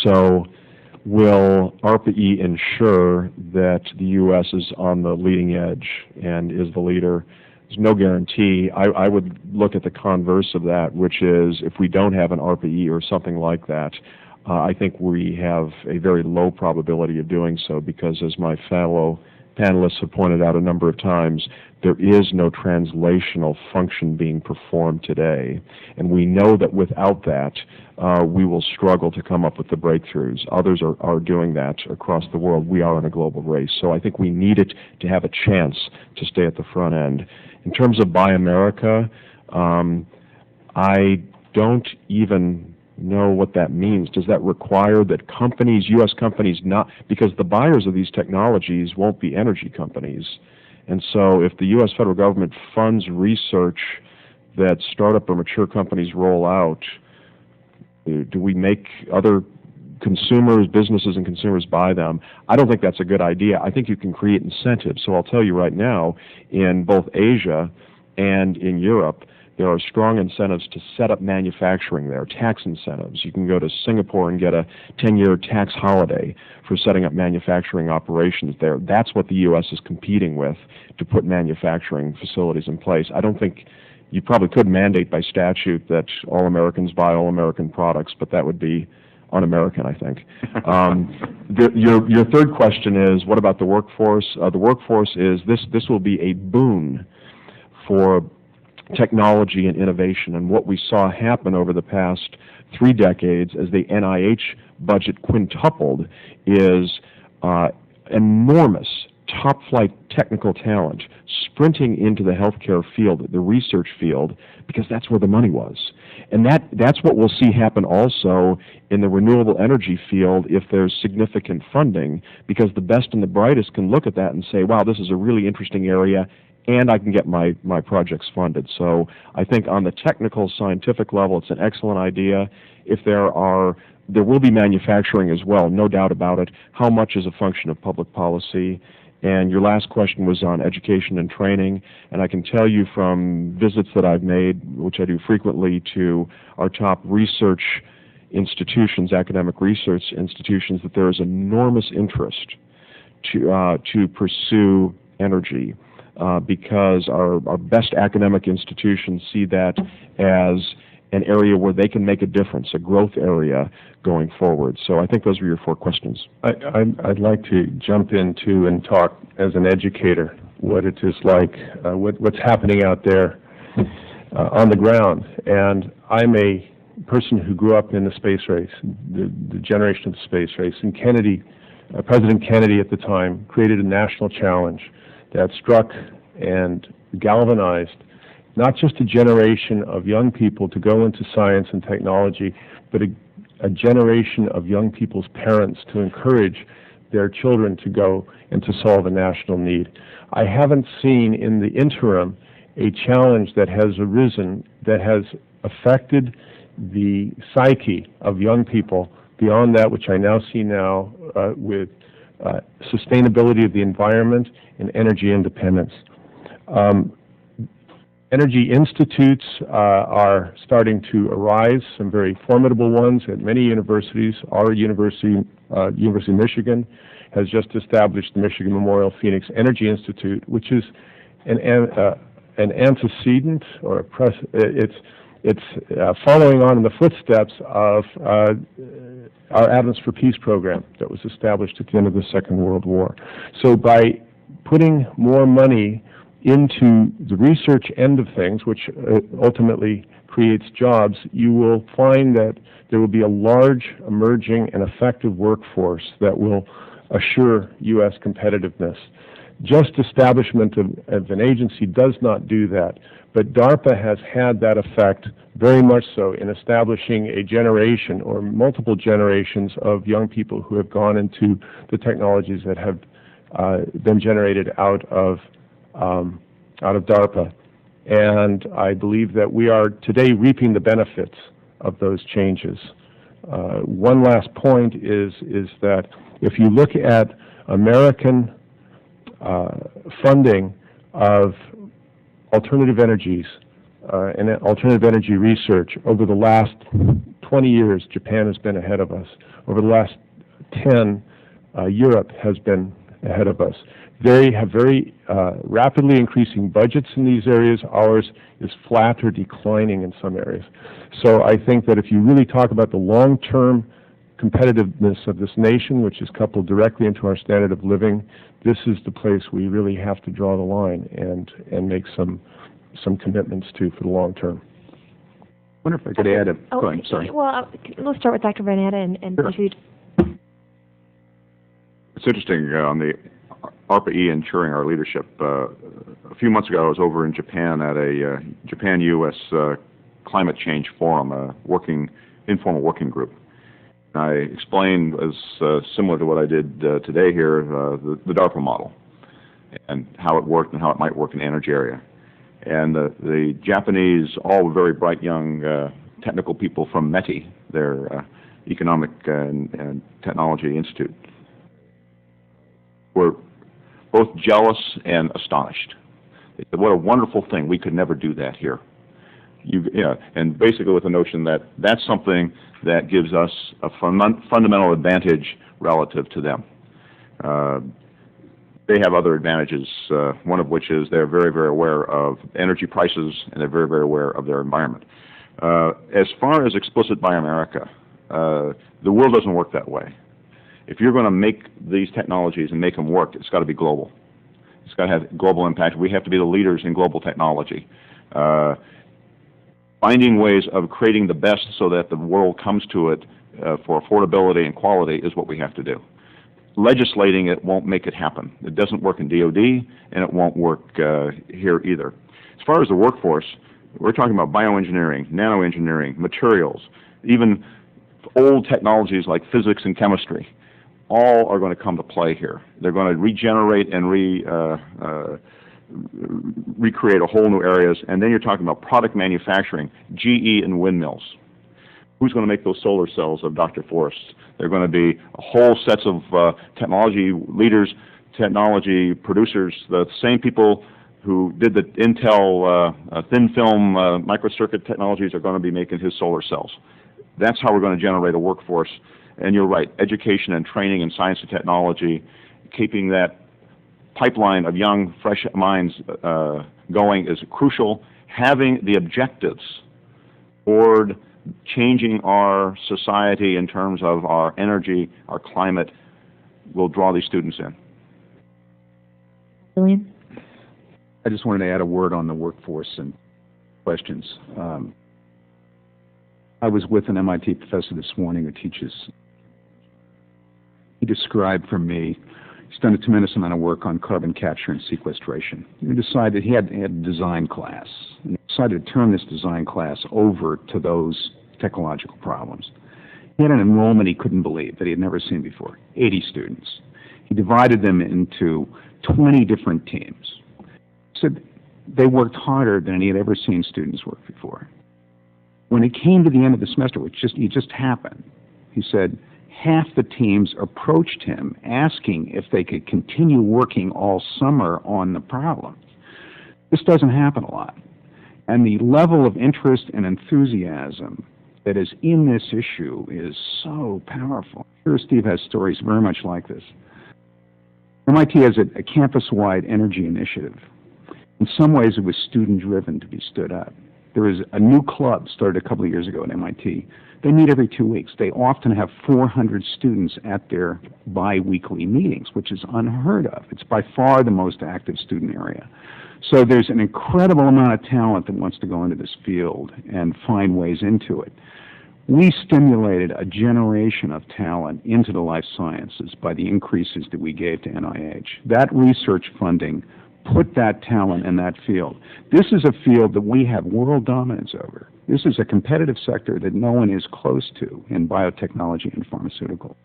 So will ARPA-E ensure that the U.S. is on the leading edge and is the leader? There's no guarantee. I would look at the converse of that, which is if we don't have an ARPA-E or something like that, I think we have a very low probability of doing so because, as my fellow panelists have pointed out a number of times, there is no translational function being performed today. And we know that without that, we will struggle to come up with the breakthroughs. Others are doing that across the world. We are in a global race. So I think we need it to have a chance to stay at the front end. In terms of Buy America, I don't even know what that means. Does that require that companies, U.S. companies, not, because the buyers of these technologies won't be energy companies. And so if the U.S. federal government funds research that startup or mature companies roll out, do we make other consumers, businesses and consumers buy them? I don't think that's a good idea. I think you can create incentives. So I'll tell you right now, in both Asia and in Europe, there are strong incentives to set up manufacturing there, tax incentives. You can go to Singapore and get a 10-year tax holiday for setting up manufacturing operations there. That's what the U.S. is competing with to put manufacturing facilities in place. I don't think you probably could mandate by statute that all Americans buy all American products, but that would be un-American, I think. Your third question is, what about the workforce? The workforce is, this will be a boon for technology and innovation. And what we saw happen over the past 3 decades as the NIH budget quintupled is enormous top-flight technical talent sprinting into the healthcare field, the research field, because that's where the money was. And that's what we'll see happen also in the renewable energy field if there's significant funding, because the best and the brightest can look at that and say, wow, this is a really interesting area, and I can get my projects funded. So I think on the technical, scientific level, it's an excellent idea. If there will be manufacturing as well, no doubt about it. How much is a function of public policy? And your last question was on education and training, and I can tell you from visits that I've made, which I do frequently, to our top research institutions, academic research institutions, that there is enormous interest to pursue energy. Because our best academic institutions see that as an area where they can make a difference, a growth area going forward. So I think those were your 4 questions. I'd like to jump into and talk as an educator what it is like, what's happening out there on the ground. And I'm a person who grew up in the space race, the generation of the space race. And Kennedy, President Kennedy at the time, created a national challenge that struck and galvanized not just a generation of young people to go into science and technology, but a generation of young people's parents to encourage their children to go and to solve a national need. I haven't seen in the interim a challenge that has arisen that has affected the psyche of young people beyond that which I now see now with sustainability of the environment and energy independence. Energy institutes are starting to arise, some very formidable ones at many universities. Our university, University of Michigan, has just established the Michigan Memorial Phoenix Energy Institute, which is an antecedent or it's following on in the footsteps of our Atoms for Peace program that was established at the end of the Second World War. So by putting more money into the research end of things, which ultimately creates jobs, you will find that there will be a large, emerging, and effective workforce that will assure U.S. competitiveness. Just establishment of an agency does not do that, but DARPA has had that effect very much so in establishing a generation or multiple generations of young people who have gone into the technologies that have been generated out of DARPA. And I believe that we are today reaping the benefits of those changes. One last point is that if you look at American funding of alternative energies and alternative energy research, over the last 20 years, Japan has been ahead of us. Over the last 10, Europe has been ahead of us. They have very rapidly increasing budgets in these areas. Ours is flat or declining in some areas. So I think that if you really talk about the long-term competitiveness of this nation, which is coupled directly into our standard of living, this is the place we really have to draw the line and make some commitments to for the long term. I wonder if I could add a... Oh, go ahead, sorry. Well, let's start with Dr. Van Atta and Sure. proceed. It's interesting, on the ARPA-E ensuring our leadership. A few months ago, I was over in Japan at a Japan-U.S. climate change forum, a informal working group. I explained, as similar to what I did today here, the DARPA model and how it worked and how it might work in the energy area. And the Japanese, all very bright young technical people from METI, their Economic and Technology Institute, were both jealous and astonished. They said, what a wonderful thing, we could never do that here. And basically with the notion that that's something that gives us a fundamental advantage relative to them. They have other advantages, one of which is they're very, very aware of energy prices and they're very, very aware of their environment. As far as explicit Buy America, the world doesn't work that way. If you're going to make these technologies and make them work, it's got to be global. It's got to have global impact. We have to be the leaders in global technology. Finding ways of creating the best so that the world comes to it for affordability and quality is what we have to do. Legislating it won't make it happen. It doesn't work in DOD, and it won't work here either. As far as the workforce, we're talking about bioengineering, nanoengineering, materials, even old technologies like physics and chemistry. All are going to come to play here. They're going to regenerate and recreate a whole new areas. And then you're talking about product manufacturing, GE and windmills. Who's going to make those solar cells of Dr. Forrest? They're going to be a whole sets of technology leaders, technology producers, the same people who did the Intel thin film microcircuit technologies are going to be making his solar cells. That's how we're going to generate a workforce. And you're right, education and training in science and technology, keeping that pipeline of young, fresh minds going is crucial. Having the objectives toward changing our society in terms of our energy, our climate, will draw these students in. Bonvillian? I just wanted to add a word on the workforce and questions. I was with an MIT professor this morning who teaches. He described for me, he's done a tremendous amount of work on carbon capture and sequestration. He decided he had a design class. And he decided to turn this design class over to those technological problems. He had an enrollment he couldn't believe that he had never seen before, 80 students. He divided them into 20 different teams. Said they worked harder than he had ever seen students work before. When it came to the end of the semester, it just happened, he said half the teams approached him asking if they could continue working all summer on the problem. This doesn't happen a lot. And the level of interest and enthusiasm that is in this issue is so powerful. Here, Steve has stories very much like this. MIT has a campus-wide energy initiative. In some ways, it was student-driven to be stood up. There was a new club started a couple of years ago at MIT. They meet every 2 weeks. They often have 400 students at their bi-weekly meetings, which is unheard of. It's by far the most active student area. So there's an incredible amount of talent that wants to go into this field and find ways into it. We stimulated a generation of talent into the life sciences by the increases that we gave to NIH. That research funding put that talent in that field. This is a field that we have world dominance over. This is a competitive sector that no one is close to in biotechnology and pharmaceuticals.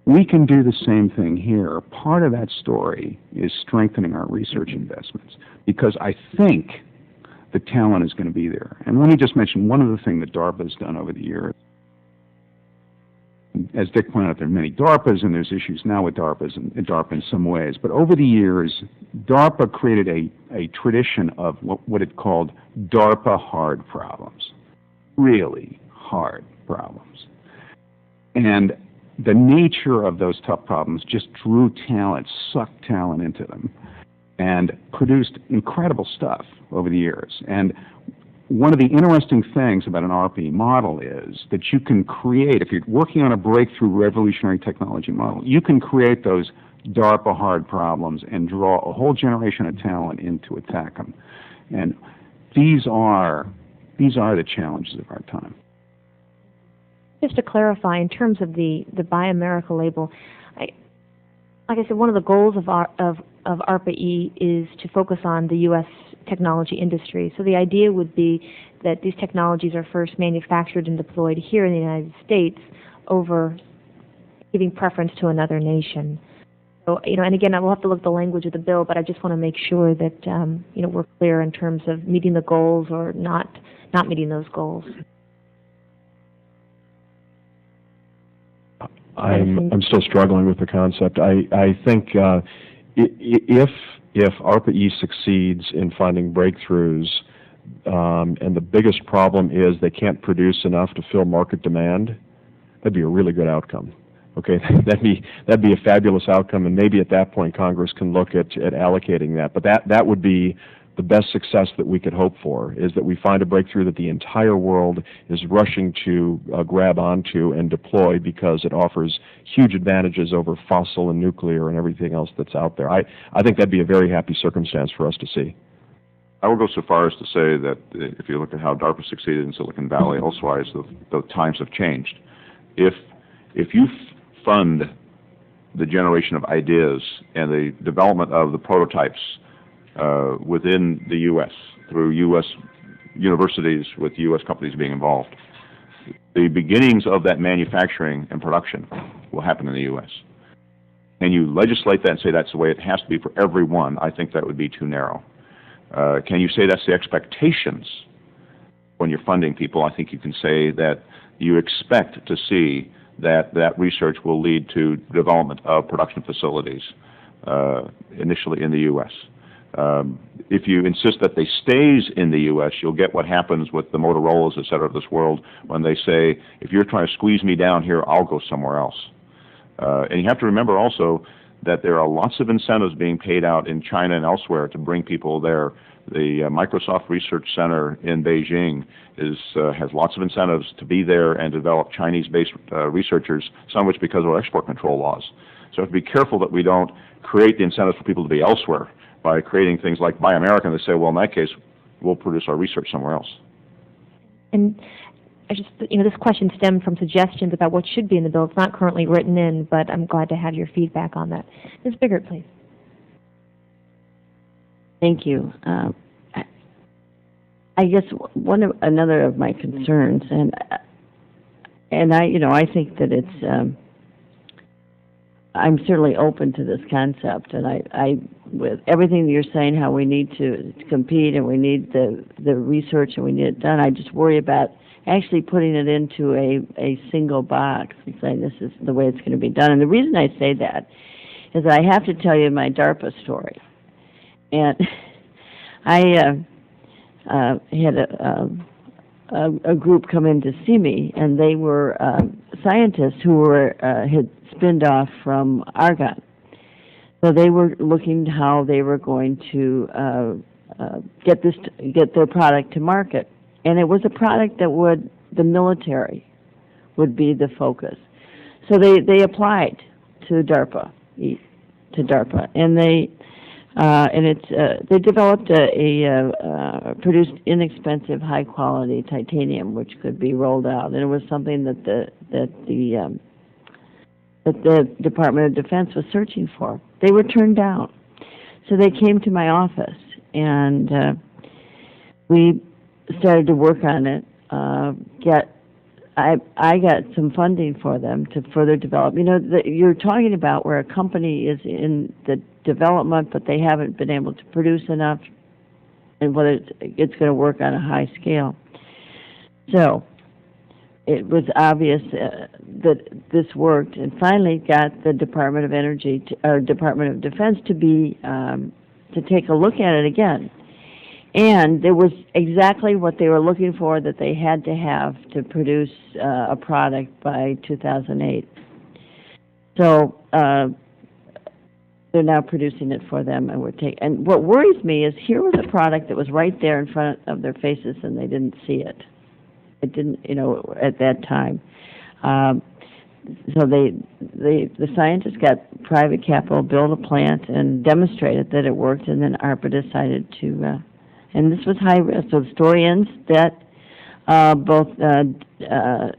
We can do the same thing here. Part of that story is strengthening our research investments, because I think the talent is going to be there. And let me just mention one other thing that DARPA has done over the years. As Dick pointed out, there are many DARPAs, and there's issues now with DARPA in some ways. But over the years, DARPA created a tradition of what it called DARPA hard problems, really hard problems. And the nature of those tough problems just drew talent, sucked talent into them, and produced incredible stuff over the years. And one of the interesting things about an ARPA-E model is that you can create, if you're working on a breakthrough revolutionary technology model, you can create those DARPA hard problems and draw a whole generation of talent in to attack them. And these are the challenges of our time. Just to clarify, in terms of the Buy America label, like I said, one of the goals of ARPA-E is to focus on the U.S. technology industry. So the idea would be that these technologies are first manufactured and deployed here in the United States over giving preference to another nation. So, and again, I will have to look at the language of the bill, but I just want to make sure that, we're clear in terms of meeting the goals or not meeting those goals. I'm still struggling with the concept. I think if ARPA-E succeeds in finding breakthroughs, and the biggest problem is they can't produce enough to fill market demand, that'd be a really good outcome. Okay, that'd be a fabulous outcome, and maybe at that point Congress can look at allocating that. But that would be the best success that we could hope for, is that we find a breakthrough that the entire world is rushing to grab onto and deploy because it offers huge advantages over fossil and nuclear and everything else that's out there. I think that'd be a very happy circumstance for us to see. I will go so far as to say that if you look at how DARPA succeeded in Silicon Valley, elsewise, the times have changed. If you fund the generation of ideas and the development of the prototypes within the U.S., through U.S. universities with U.S. companies being involved, the beginnings of that manufacturing and production will happen in the U.S. And you legislate that and say that's the way it has to be for everyone, I think that would be too narrow. Can you say that's the expectations when you're funding people? I think you can say that you expect to see that research will lead to development of production facilities initially in the U.S. If you insist that they stays in the U.S., you'll get what happens with the Motorola's, et cetera, of this world, when they say, if you're trying to squeeze me down here, I'll go somewhere else. And you have to remember also that there are lots of incentives being paid out in China and elsewhere to bring people there. The Microsoft Research Center in Beijing has lots of incentives to be there and develop Chinese-based researchers, some of which because of our export control laws. So we have to be careful that we don't create the incentives for people to be elsewhere by creating things like Buy American that say, well, in that case, we'll produce our research somewhere else. And I just, this question stemmed from suggestions about what should be in the bill. It's not currently written in, but I'm glad to have your feedback on that. Ms. Biggert, please. Thank you. I guess another of my concerns, and I think that it's, I'm certainly open to this concept, and I with everything that you're saying, how we need to compete and we need the research and we need it done, I just worry about actually putting it into a single box and saying this is the way it's going to be done. And the reason I say that is that I have to tell you my DARPA story. And I had a group come in to see me, and they were scientists who were had spinned off from argon. So they were looking how they were going to get their product to market, and it was a product that the military would be the focus. So they applied to DARPA, and they developed produced inexpensive, high quality titanium, which could be rolled out, and it was something that the Department of Defense was searching for. They were turned down, so they came to my office, and we started to work on it. I got some funding for them to further develop. You're talking about where a company is in the development, but they haven't been able to produce enough, and whether it's going to work on a high scale. So it was obvious that this worked, and finally got the Department of Energy or Department of Defense to take a look at it again. And there was exactly what they were looking for that they had to have to produce a product by 2008. So they're now producing it for them, and and what worries me is here was a product that was right there in front of their faces, and they didn't see it. It didn't, at that time. So the scientists got private capital, built a plant, and demonstrated that it worked, and then ARPA decided to, and this was high risk. So the story ends that both DOE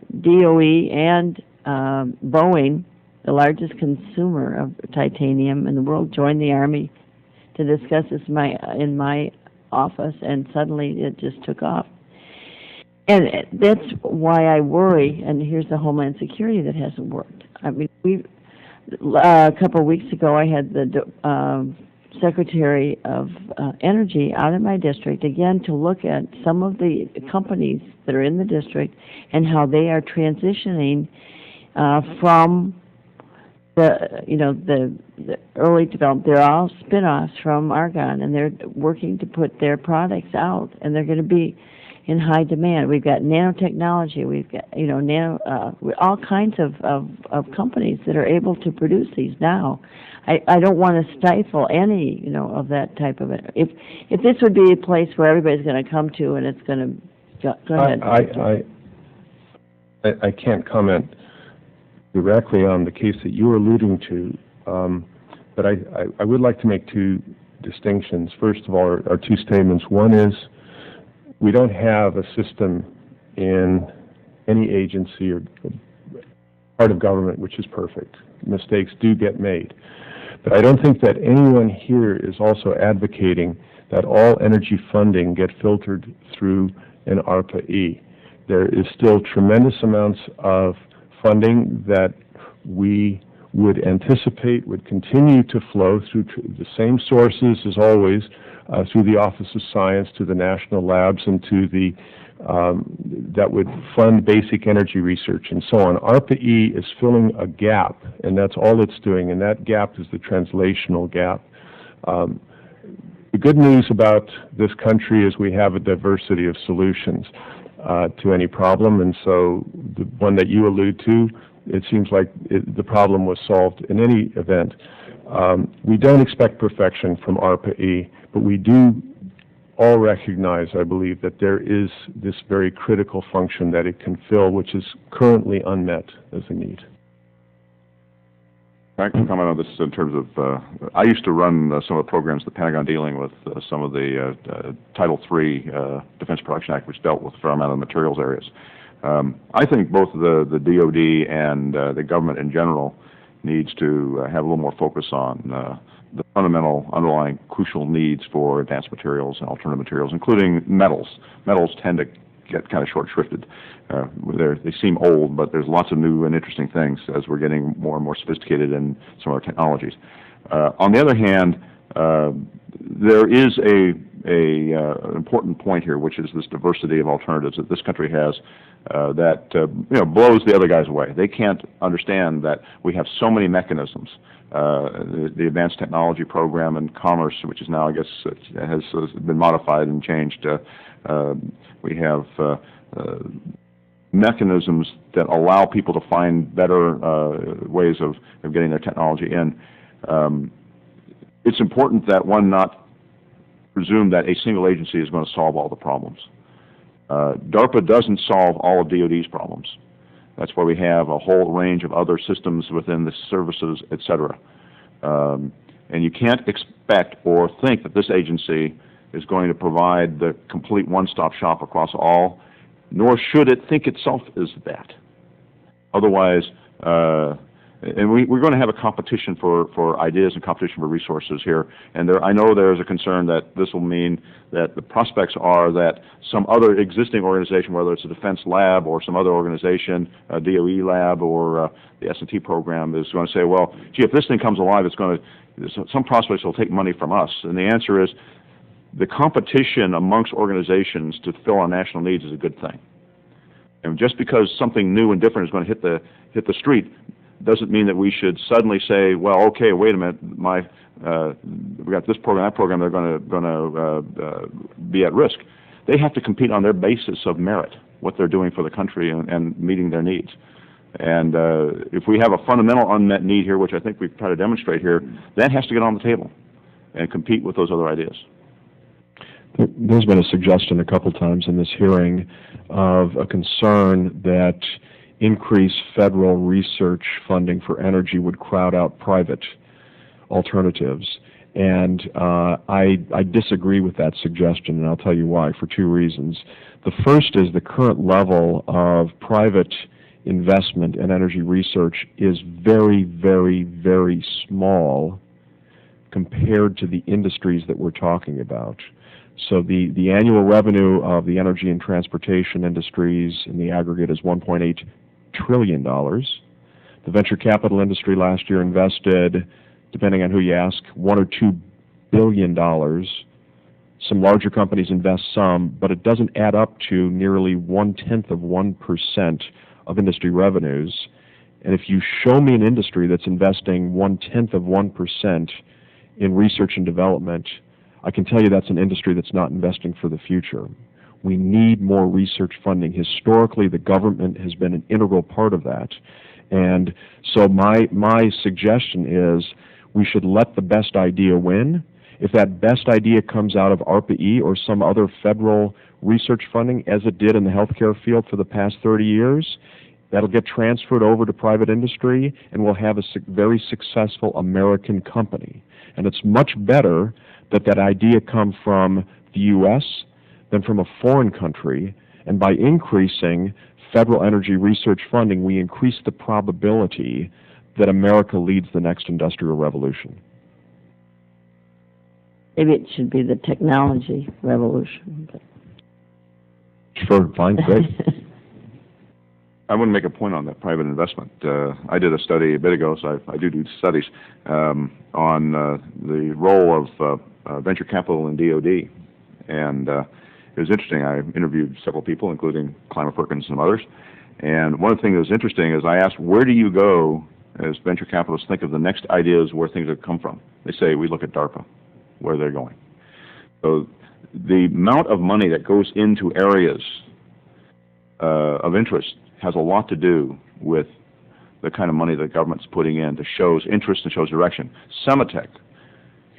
and Boeing, the largest consumer of titanium in the world, joined the Army to discuss this in my office, and suddenly it just took off. And that's why I worry, and here's the Homeland Security that hasn't worked. I mean, a couple of weeks ago, I had the Secretary of Energy out in my district, again, to look at some of the companies that are in the district and how they are transitioning from the early development. They're all spin-offs from argon, and they're working to put their products out, and they're going to be in high demand. We've got nanotechnology. We've got all kinds of companies that are able to produce these now. I don't want to stifle any of that type of it. If this would be a place where everybody's going to come to, and it's going to go ahead. I can't comment directly on the case that you were alluding to, but I would like to make two distinctions. First of all, are two statements. One is, we don't have a system in any agency or part of government which is perfect. Mistakes do get made. But I don't think that anyone here is also advocating that all energy funding get filtered through an ARPA-E. There is still tremendous amounts of funding that we would anticipate would continue to flow through the same sources as always, through the Office of Science, to the national labs, and to the that would fund basic energy research and so on. ARPA-E is filling a gap, and that's all it's doing, and that gap is the translational gap. The good news about this country is we have a diversity of solutions to any problem, and so the one that you allude to, it seems like the problem was solved in any event. We don't expect perfection from ARPA-E, but we do all recognize, I believe, that there is this very critical function that it can fill, which is currently unmet as a need. I can comment on this in terms of, I used to run some of the programs the Pentagon dealing with some of the Title III Defense Production Act, which dealt with a fair amount of materials areas. I think both the DOD and the government in general needs to have a little more focus on the fundamental underlying crucial needs for advanced materials and alternative materials, including metals. Metals tend to get kind of short-shrifted. They seem old, but there's lots of new and interesting things as we're getting more and more sophisticated in some of our technologies. On the other hand, there is an important point here, which is this diversity of alternatives that this country has that blows the other guys away. They can't understand that we have so many mechanisms. The Advanced Technology Program and Commerce, which is now, I guess, has been modified and changed. We have mechanisms that allow people to find better ways of getting their technology in. It's important that one not presume that a single agency is going to solve all the problems. DARPA doesn't solve all of DoD's problems. That's why we have a whole range of other systems within the services, et cetera. And you can't expect or think that this agency is going to provide the complete one-stop shop across all, nor should it think itself is that. Otherwise, and we're going to have a competition for ideas and competition for resources here. And I know there is a concern that this will mean that the prospects are that some other existing organization, whether it's a defense lab or some other organization, a DOE lab or the S&T program, is going to say, well, gee, if this thing comes alive, some prospects will take money from us. And the answer is the competition amongst organizations to fill our national needs is a good thing. And just because something new and different is going to hit the street doesn't mean that we should suddenly say, well, okay, wait a minute, we got this program, that program, they're going to be at risk. They have to compete on their basis of merit, what they're doing for the country and meeting their needs. And if we have a fundamental unmet need here, which I think we've tried to demonstrate here, that has to get on the table and compete with those other ideas. There's been a suggestion a couple times in this hearing of a concern that increased federal research funding for energy would crowd out private alternatives. And I disagree with that suggestion, and I'll tell you why, for two reasons. The first is the current level of private investment in energy research is very, very, very small compared to the industries that we're talking about. So the annual revenue of the energy and transportation industries in the aggregate is $1.8 trillion. The venture capital industry last year invested, depending on who you ask, $1 or $2 billion. Some larger companies invest some, but it doesn't add up to nearly 0.1% of industry revenues. And if you show me an industry that's investing 0.1% in research and development, I can tell you that's an industry that's not investing for the future. We need more research funding. Historically, the government has been an integral part of that. And so my suggestion is we should let the best idea win. If that best idea comes out of ARPA-E or some other federal research funding, as it did in the healthcare field for the past 30 years, that'll get transferred over to private industry, and we'll have a very successful American company. And it's much better that that idea come from the U.S. than from a foreign country. And by increasing federal energy research funding, we increase the probability that America leads the next industrial revolution. Maybe it should be the technology revolution. Sure, fine, great. I want to make a point on that private investment. I did a study a bit ago, so I do studies on the role of venture capital in DoD, and it was interesting. I interviewed several people, including Kleiner, Perkins, and some others. And one of the things that was interesting is I asked, where do you go as venture capitalists think of the next ideas where things have come from? They say, we look at DARPA, where they're going. So the amount of money that goes into areas of interest has a lot to do with the kind of money the government's putting in that shows interest and shows direction. Sematech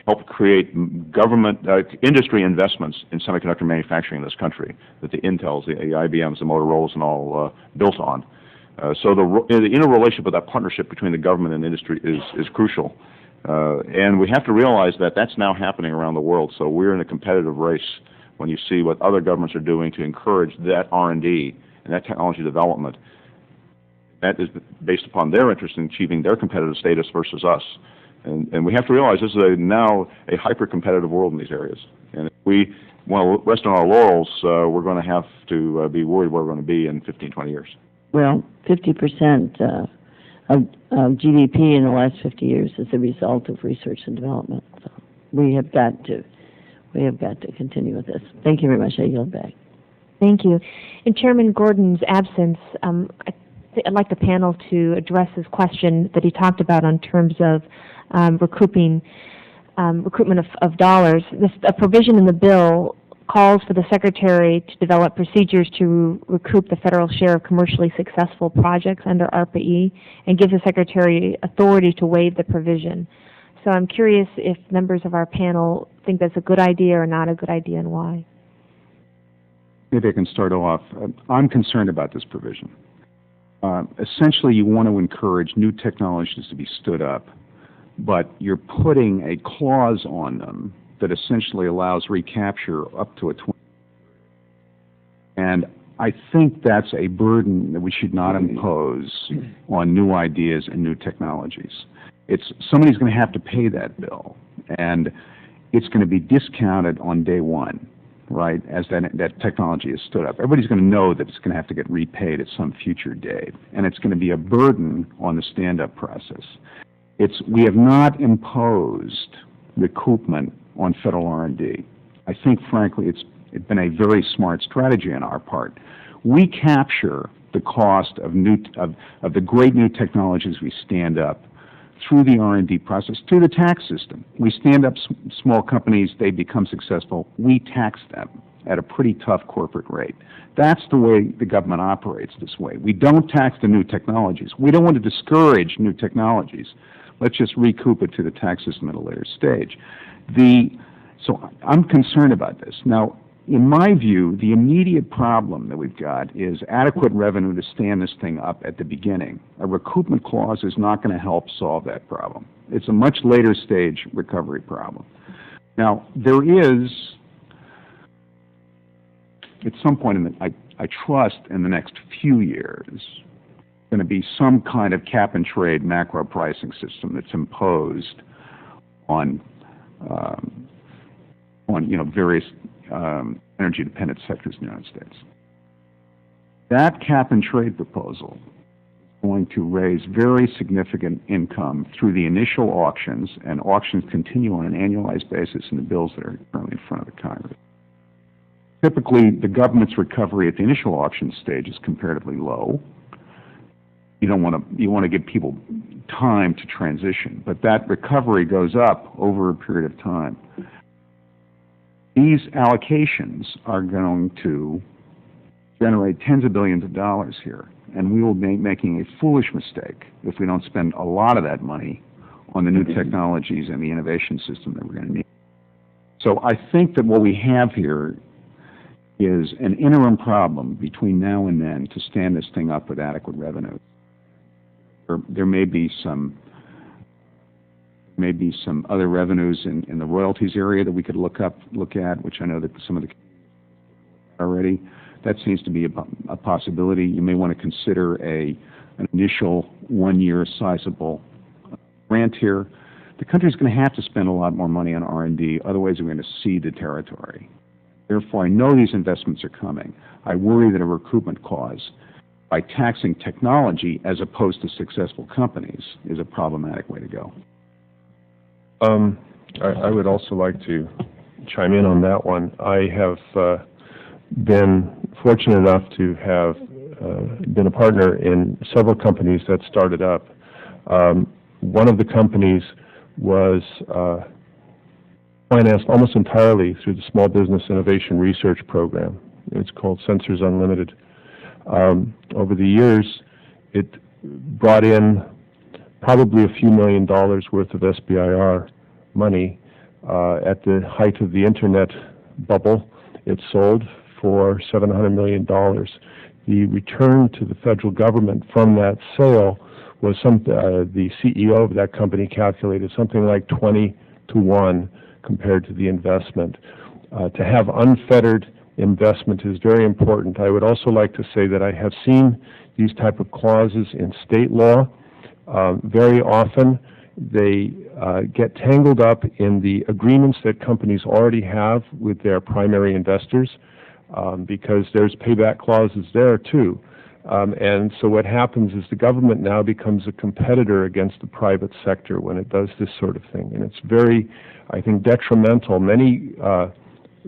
helped create government industry investments in semiconductor manufacturing in this country that the Intels, the IBMs, the Motorola's and all built on. So the interrelationship of that partnership between the government and industry is crucial. And we have to realize that that's now happening around the world. So we're in a competitive race when you see what other governments are doing to encourage that R&D and that technology development. That is based upon their interest in achieving their competitive status versus us. And we have to realize this is now a hyper-competitive world in these areas. And if we want to rest on our laurels, we're going to have to be worried where we're going to be in 15, 20 years. Well, 50% of GDP in the last 50 years is the result of research and development. So we have got to continue with this. Thank you very much. I yield back. Thank you. In Chairman Gordon's absence, I'd like the panel to address his question that he talked about in terms of recruitment of dollars. A provision in the bill calls for the Secretary to develop procedures to recoup the federal share of commercially successful projects under ARPA-E and gives the Secretary authority to waive the provision. So I'm curious if members of our panel think that's a good idea or not a good idea, and why. Maybe I can start off. I'm concerned about this provision. Essentially, you want to encourage new technologies to be stood up, but you're putting a clause on them that essentially allows recapture up to a 20. And I think that's a burden that we should not impose on new ideas and new technologies. Somebody's going to have to pay that bill, and it's going to be discounted on day one, right, as that technology is stood up. Everybody's going to know that it's going to have to get repaid at some future date, and it's going to be a burden on the stand-up process. We have not imposed recoupment on federal R&D. I think, frankly, it's been a very smart strategy on our part. We capture the cost of the great new technologies we stand up through the R&D process, through the tax system. We stand up small companies, they become successful, we tax them at a pretty tough corporate rate. That's the way the government operates this way. We don't tax the new technologies. We don't want to discourage new technologies. Let's just recoup it to the tax system at a later stage. So I'm concerned about this. Now, in my view, the immediate problem that we've got is adequate revenue to stand this thing up at the beginning. A recoupment clause is not going to help solve that problem. It's a much later stage recovery problem. Now, there is, at some point, I trust in the next few years, going to be some kind of cap-and-trade macro pricing system that's imposed on various energy-dependent sectors in the United States. That cap-and-trade proposal is going to raise very significant income through the initial auctions, and auctions continue on an annualized basis in the bills that are currently in front of the Congress. Typically, the government's recovery at the initial auction stage is comparatively low. You want to give people time to transition, but that recovery goes up over a period of time. These allocations are going to generate tens of billions of dollars here, and we will be making a foolish mistake if we don't spend a lot of that money on the new technologies and the innovation system that we're going to need. So I think that what we have here is an interim problem between now and then to stand this thing up with adequate revenue. There may be some other revenues in the royalties area that we could look at, which I know that some of the already. That seems to be a possibility. You may want to consider an initial 1-year sizable grant here. The country's going to have to spend a lot more money on R&D, otherwise we're going to cede the territory. Therefore, I know these investments are coming. I worry that a recoupment clause by taxing technology as opposed to successful companies is a problematic way to go. I would also like to chime in on that one. I have been fortunate enough to have been a partner in several companies that started up. One of the companies was financed almost entirely through the Small Business Innovation Research Program. It's called Sensors Unlimited. Over the years, it brought in probably a few $1 million worth of SBIR money. At the height of the Internet bubble, it sold for $700 million. The return to the federal government from that sale was the CEO of that company calculated something like 20 to 1 compared to the investment. To have unfettered investment is very important. I would also like to say that I have seen these type of clauses in state law very often they get tangled up in the agreements that companies already have with their primary investors, because there's payback clauses there too. And so what happens is the government now becomes a competitor against the private sector when it does this sort of thing. And it's very, I think, detrimental. Many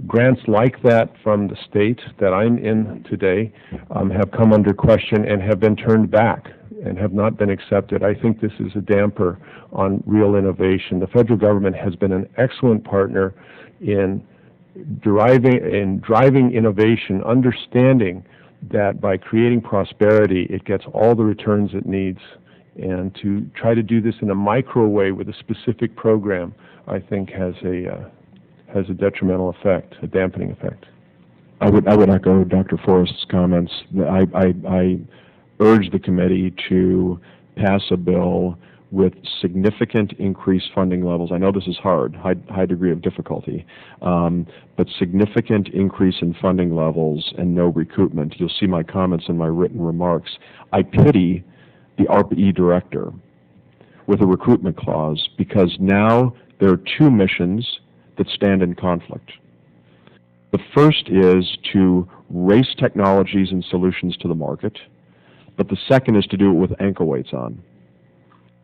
grants like that from the state that I'm in today have come under question and have been turned back and have not been accepted. I think this is a damper on real innovation. The federal government has been an excellent partner in driving innovation, understanding that by creating prosperity, it gets all the returns it needs. And to try to do this in a micro way with a specific program, I think has a detrimental effect, a dampening effect. I would echo Dr. Forrest's comments. I urge the committee to pass a bill with significant increased funding levels. I know this is hard, high degree of difficulty, but significant increase in funding levels and no recoupment. You'll see my comments in my written remarks. I pity the ARPA-E director with a recoupment clause, because now there are two missions that stand in conflict. The first is to race technologies and solutions to the market, but the second is to do it with ankle weights on.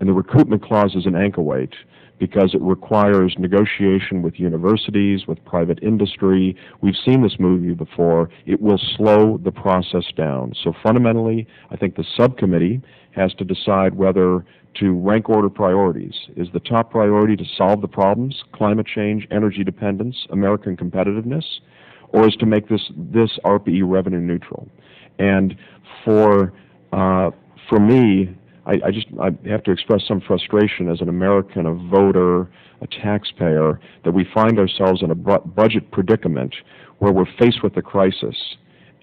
And the recoupment clause is an ankle weight because it requires negotiation with universities, with private industry. We've seen this movie before. It will slow the process down. So fundamentally, I think the subcommittee has to decide whether to rank order priorities. Is the top priority to solve the problems, climate change, energy dependence, American competitiveness, or is to make this ARPA-E revenue neutral? And for me, I have to express some frustration as an American, a voter, a taxpayer, that we find ourselves in a budget predicament where we're faced with a crisis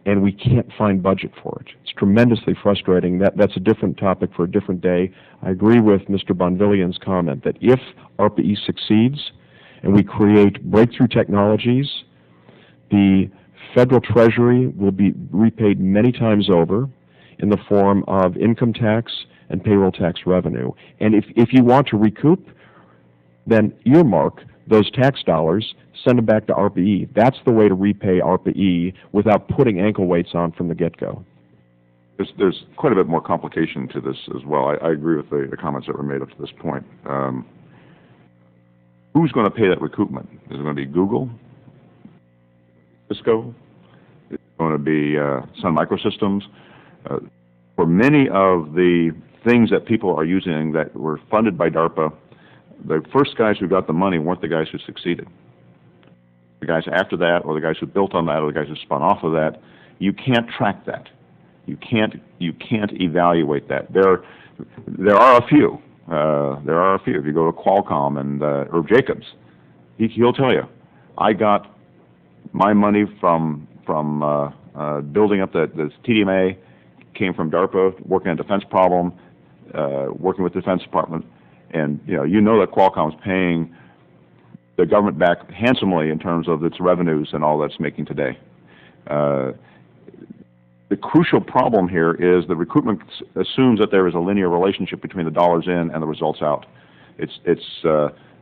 and we can't find budget for it. It's tremendously frustrating. That's a different topic for a different day. I agree with Mr. Bonvillian's comment that if ARPA-E succeeds and we create breakthrough technologies, the federal treasury will be repaid many times over in the form of income tax and payroll tax revenue. And if you want to recoup, then earmark those tax dollars, send them back to ARPA-E. That's the way to repay ARPA-E without putting ankle weights on from the get-go. There's quite a bit more complication to this as well. I agree with the comments that were made up to this point. Who's going to pay that recoupment? Is it going to be Google? Cisco? Is it going to be Sun Microsystems? For many of the things that people are using that were funded by DARPA, the first guys who got the money weren't the guys who succeeded. The guys after that, or the guys who built on that, or the guys who spun off of that, you can't track that. You can't evaluate that. There are a few. There are a few. If you go to Qualcomm and Herb Jacobs, he'll tell you, I got my money from building up the TDMA, came from DARPA, working on a defense problem, working with the Defense Department, and you know that Qualcomm's paying the government back handsomely in terms of its revenues and all that's making today. The crucial problem here is the recoupment assumes that there is a linear relationship between the dollars in and the results out. It's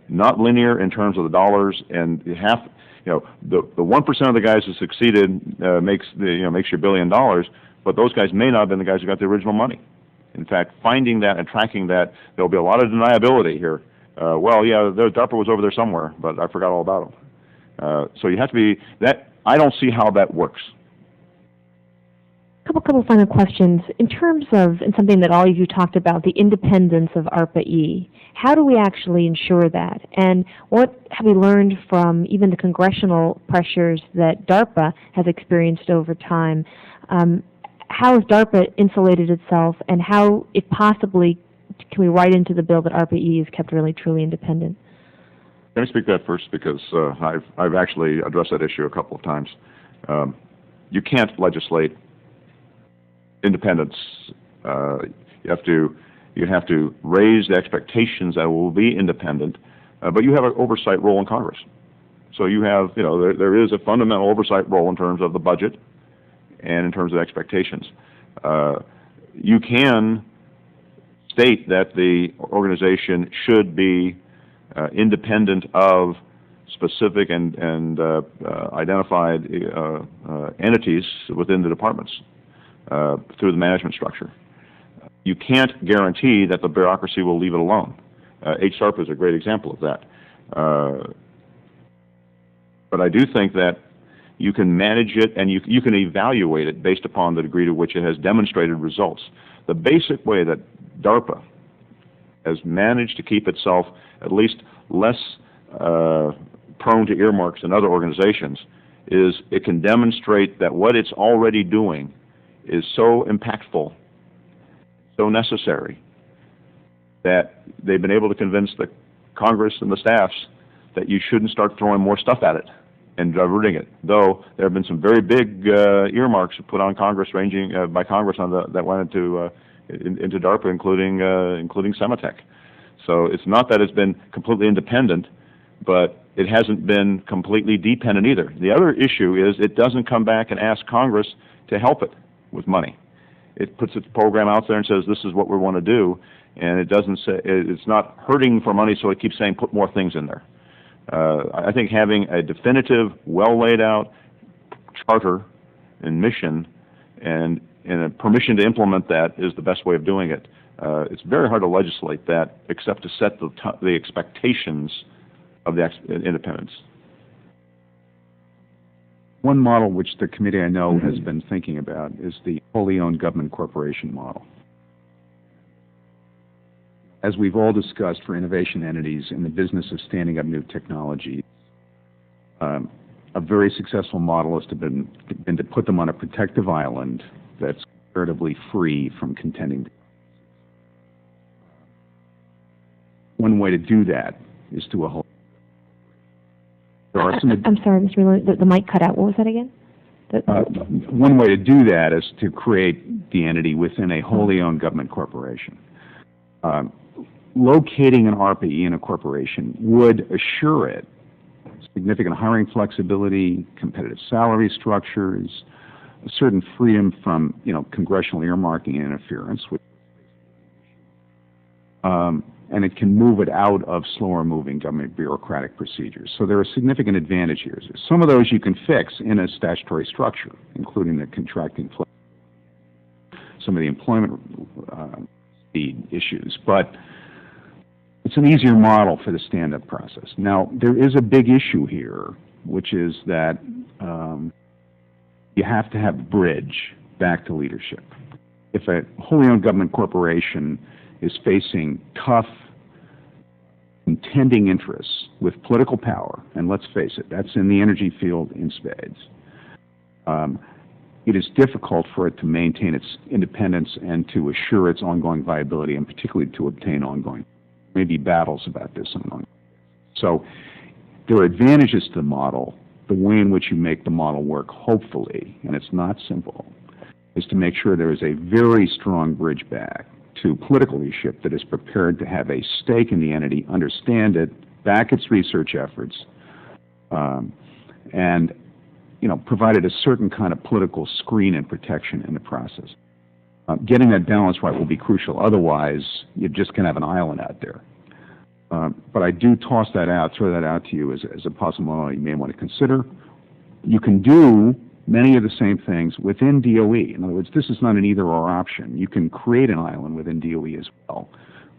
not linear in terms of the dollars, and the 1% of the guys who succeeded makes you $1 billion, but those guys may not have been the guys who got the original money. In fact, finding that and tracking that, there'll be a lot of deniability here. The DARPA was over there somewhere, but I forgot all about them. So you have to be that. I don't see how that works. Couple final questions. In terms of, and something that all of you talked about, the independence of ARPA-E, how do we actually ensure that? And what have we learned from even the congressional pressures that DARPA has experienced over time? How has DARPA insulated itself, and how, if possibly, can we write into the bill that ARPA-E is kept really, truly independent? Let me speak to that first, because I've actually addressed that issue a couple of times. You can't legislate independence. You have to raise the expectations that it will be independent, but you have an oversight role in Congress. So you have, there is a fundamental oversight role in terms of the budget and in terms of expectations. You can state that the organization should be independent of specific and identified entities within the departments through the management structure. You can't guarantee that the bureaucracy will leave it alone. HSARP is a great example of that. But I do think that you can manage it and you can evaluate it based upon the degree to which it has demonstrated results. The basic way that DARPA has managed to keep itself at least less prone to earmarks than other organizations is it can demonstrate that what it's already doing is so impactful, so necessary, that they've been able to convince the Congress and the staffs that you shouldn't start throwing more stuff at it and diverting it. Though there have been some very big earmarks put on Congress, ranging by Congress on that went into DARPA, including Sematech. So it's not that it's been completely independent, but it hasn't been completely dependent either. The other issue is it doesn't come back and ask Congress to help it with money. It puts its program out there and says this is what we want to do, and it doesn't say, it's not hurting for money, so it keeps saying put more things in there. I think having a definitive, well laid out charter and mission and a permission to implement that is the best way of doing it. It's very hard to legislate that except to set the expectations of the independence. One model which the committee I know has been thinking about is the wholly owned government corporation model. As we've all discussed, for innovation entities in the business of standing up new technology, a very successful model has been to put them on a protective island that's comparatively free from contending. One way to do that is to a whole. I'm sorry, Mr. Miller, the mic cut out. What was that again? One way to do that is to create the entity within a wholly owned government corporation. Locating an ARPA-E in a corporation would assure it significant hiring flexibility, competitive salary structures, a certain freedom from, congressional earmarking and interference, and it can move it out of slower-moving government bureaucratic procedures. So there are significant advantages here. Some of those you can fix in a statutory structure, including the contracting, some of the employment speed issues, but it's an easier model for the stand-up process. Now, there is a big issue here, which is that you have to have a bridge back to leadership. If a wholly owned government corporation is facing tough, contending interests with political power, and let's face it, that's in the energy field in spades, it is difficult for it to maintain its independence and to assure its ongoing viability, and particularly to obtain ongoing, maybe battles about this ongoing. So there are advantages to the model. The way in which you make the model work, hopefully, and it's not simple, is to make sure there is a very strong bridge back to political leadership that is prepared to have a stake in the entity, understand it, back its research efforts, and provided a certain kind of political screen and protection in the process. Getting that balance right will be crucial. Otherwise, you're just going to have an island out there. But I do throw that out to you as a possibility you may want to consider. You can do many of the same things within DOE. In other words, this is not an either-or option. You can create an island within DOE as well.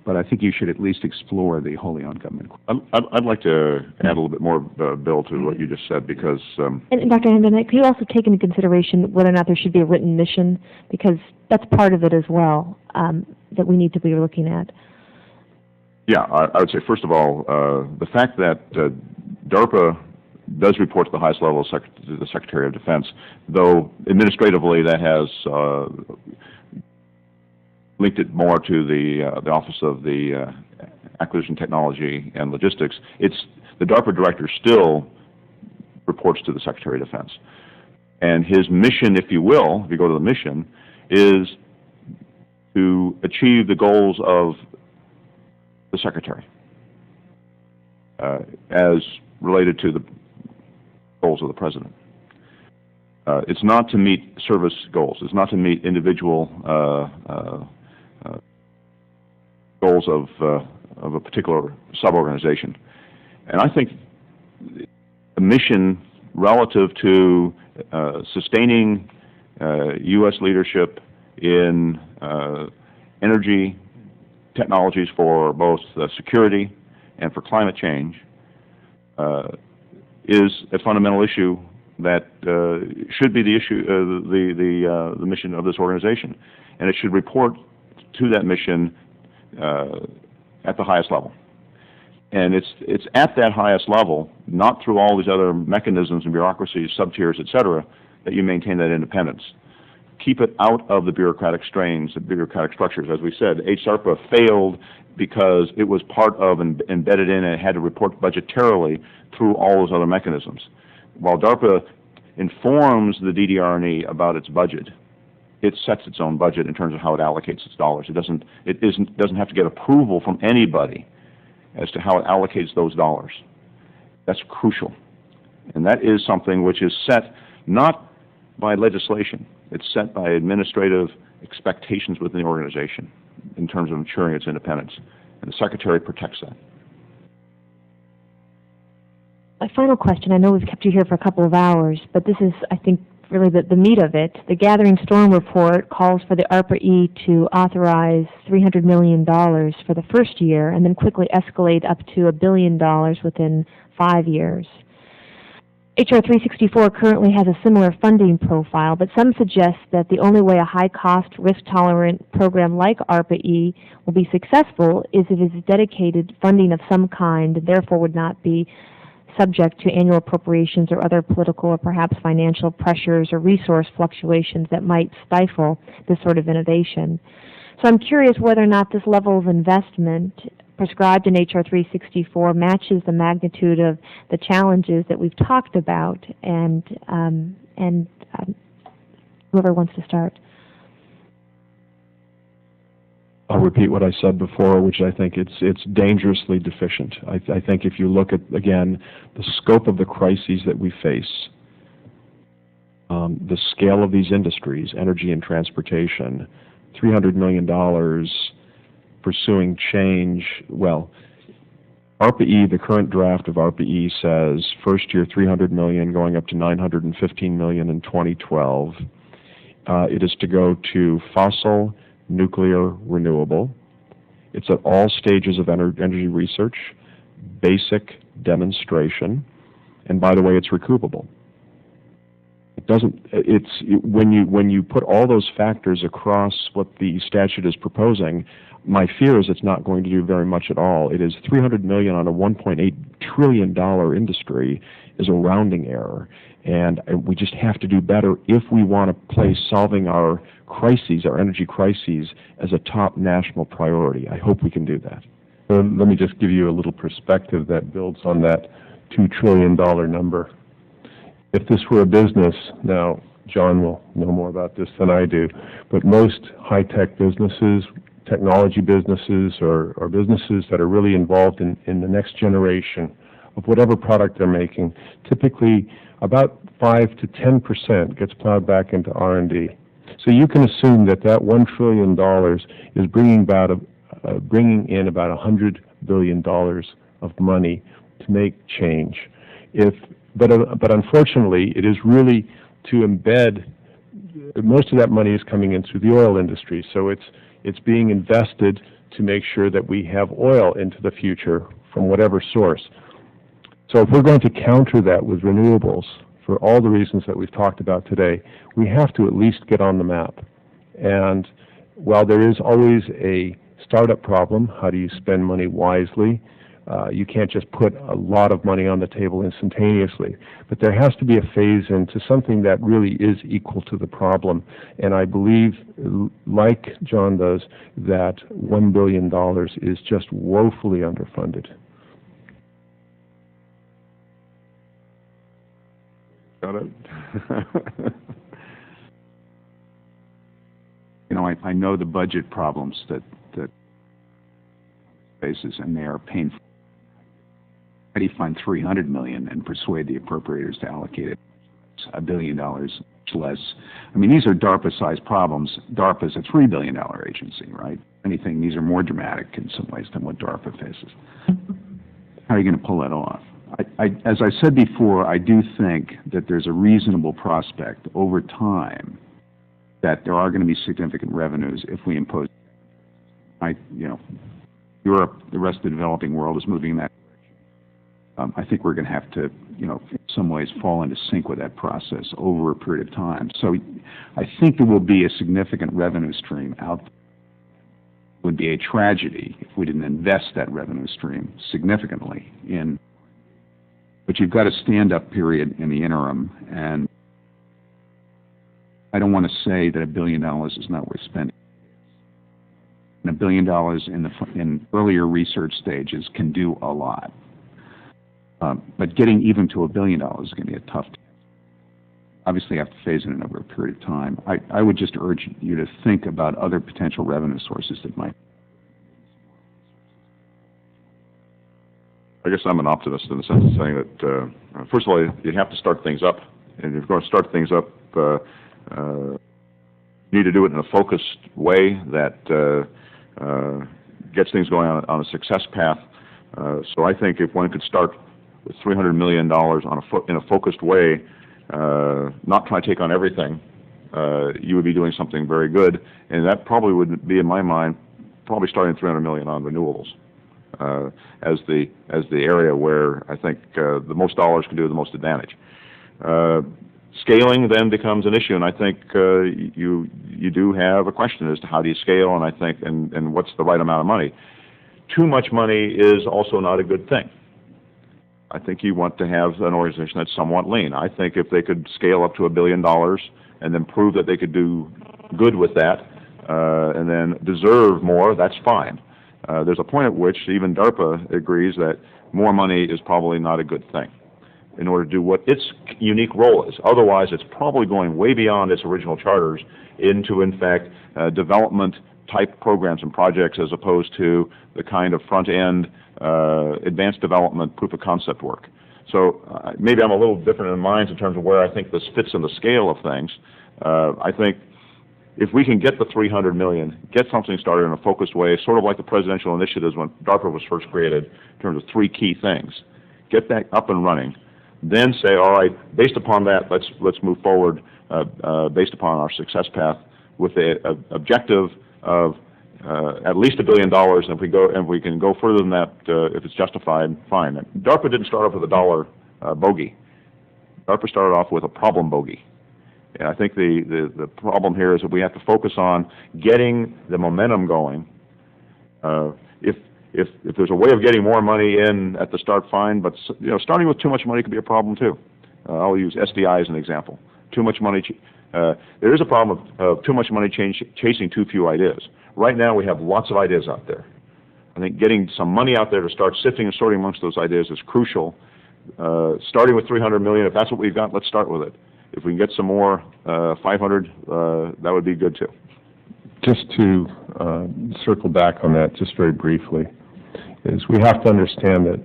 But I think you should at least explore the wholly owned government. I'd like to add a little bit more, Bill, to what you just said, because... And Dr. Hendon, could you also take into consideration whether or not there should be a written mission? Because that's part of it as well, that we need to be looking at. Yeah, I would say, first of all, the fact that DARPA does report to the highest level to the Secretary of Defense, though administratively that has linked it more to the Office of the Acquisition Technology and Logistics. The DARPA director still reports to the Secretary of Defense. And his mission, if you will, if you go to the mission, is to achieve the goals of the Secretary as related to the goals of the President. It's not to meet service goals. It's not to meet individual goals of a particular sub-organization. And I think the mission relative to sustaining U.S. leadership in energy technologies for both security and for climate change is a fundamental issue that should be the issue, the mission of this organization, and it should report to that mission at the highest level. And it's at that highest level, not through all these other mechanisms and bureaucracies, sub-tiers, et cetera, that you maintain that independence. Keep it out of the bureaucratic strains, the bureaucratic structures. As we said, ARPA failed because it was part of and embedded in and had to report budgetarily through all those other mechanisms. While DARPA informs the DDR&E about its budget, it sets its own budget in terms of how it allocates its dollars. It doesn't have to get approval from anybody as to how it allocates those dollars. That's crucial. And that is something which is set not by legislation, it's set by administrative expectations within the organization in terms of ensuring its independence. And the Secretary protects that. My final question, I know we've kept you here for a couple of hours, but this is, I think, really the meat of it. The Gathering Storm report calls for the ARPA-E to authorize $300 million for the first year and then quickly escalate up to $1 billion within 5 years. H.R. 364 currently has a similar funding profile, but some suggest that the only way a high-cost, risk-tolerant program like ARPA-E will be successful is if it is dedicated funding of some kind, and therefore would not be subject to annual appropriations or other political or perhaps financial pressures or resource fluctuations that might stifle this sort of innovation. So I'm curious whether or not this level of investment prescribed in H.R. 364 matches the magnitude of the challenges that we've talked about, and whoever wants to start. I'll repeat what I said before, which I think it's dangerously deficient. I think if you look at, again, the scope of the crises that we face, the scale of these industries, energy and transportation, $300 million pursuing change, well, ARPA-E, the current draft of ARPA-E says first year $300 million going up to $915 million in 2012. It is to go to fossil, nuclear, renewable. It's at all stages of energy research, basic demonstration, and by the way, it's recoupable. It doesn't. When you put all those factors across what the statute is proposing, my fear is it's not going to do very much at all. It is $300 million on a $1.8 trillion industry is a rounding error, and we just have to do better if we want to place solving our crises, our energy crises, as a top national priority. I hope we can do that. Let me just give you a little perspective that builds on that $2 trillion number. If this were a business, now John will know more about this than I do, but most high-tech businesses, technology businesses, or businesses that are really involved in the next generation of whatever product they're making, typically about 5 to 10% gets plowed back into R&D. So you can assume that $1 trillion is bringing in about $100 billion of money to make change. But unfortunately, it is really to embed. Most of that money is coming in through the oil industry, so it's being invested to make sure that we have oil into the future from whatever source. So if we're going to counter that with renewables, for all the reasons that we've talked about today, we have to at least get on the map. And while there is always a startup problem, how do you spend money wisely? You can't just put a lot of money on the table instantaneously. But there has to be a phase into something that really is equal to the problem. And I believe, like John does, that $1 billion is just woefully underfunded. Got it? You know, I know the budget problems that faces, and they are painful. How do you find $300 million and persuade the appropriators to allocate it $1 billion less. I mean, these are DARPA-sized problems. DARPA is a $3 billion agency, right? Anything, these are more dramatic in some ways than what DARPA faces. How are you going to pull that off? As I said before, I do think that there's a reasonable prospect over time that there are going to be significant revenues if we impose. Europe, the rest of the developing world is moving in that. I think we're going to have to, in some ways, fall into sync with that process over a period of time. So, I think there will be a significant revenue stream out there. It would be a tragedy if we didn't invest that revenue stream significantly in. But you've got a stand-up period in the interim, and I don't want to say that $1 billion is not worth spending. And $1 billion in earlier research stages can do a lot. But getting even to $1 billion is going to be a tough task. Obviously, you have to phase it in over a period of time. I would just urge you to think about other potential revenue sources that might. I guess I'm an optimist in the sense of saying that, first of all, you have to start things up. And if you're going to start things up, you need to do it in a focused way that gets things going on a success path. So I think if one could start with $300 million in a focused way, not try to take on everything, you would be doing something very good. And that probably would be, in my mind, probably starting $300 million on renewables. As the area where I think the most dollars can do the most advantage. Scaling then becomes an issue, and I think you do have a question as to how do you scale, and I think and what's the right amount of money. Too much money is also not a good thing. I think you want to have an organization that's somewhat lean. I think if they could scale up to $1 billion and then prove that they could do good with that, and then deserve more, that's fine. There's a point at which even DARPA agrees that more money is probably not a good thing in order to do what its unique role is. Otherwise, it's probably going way beyond its original charters into, in fact, development-type programs and projects as opposed to the kind of front-end advanced development proof-of-concept work. So maybe I'm a little different in minds in terms of where I think this fits in the scale of things. I think if we can get the $300 million, get something started in a focused way, sort of like the presidential initiatives when DARPA was first created, in terms of 3 key things, get that up and running, then say, all right, based upon that, let's move forward based upon our success path with the objective of at least $1 billion. And if we can go further than that, if it's justified, fine. DARPA didn't start off with a dollar bogey. DARPA started off with a problem bogey. And I think the problem here is that we have to focus on getting the momentum going. If there's a way of getting more money in at the start, fine. But starting with too much money could be a problem too. I'll use SDI as an example. Too much money. There is a problem of too much money chasing too few ideas. Right now we have lots of ideas out there. I think getting some money out there to start sifting and sorting amongst those ideas is crucial. Starting with $300 million, if that's what we've got, let's start with it. If we can get some more, 500, that would be good too. Just to circle back on that just very briefly, is we have to understand that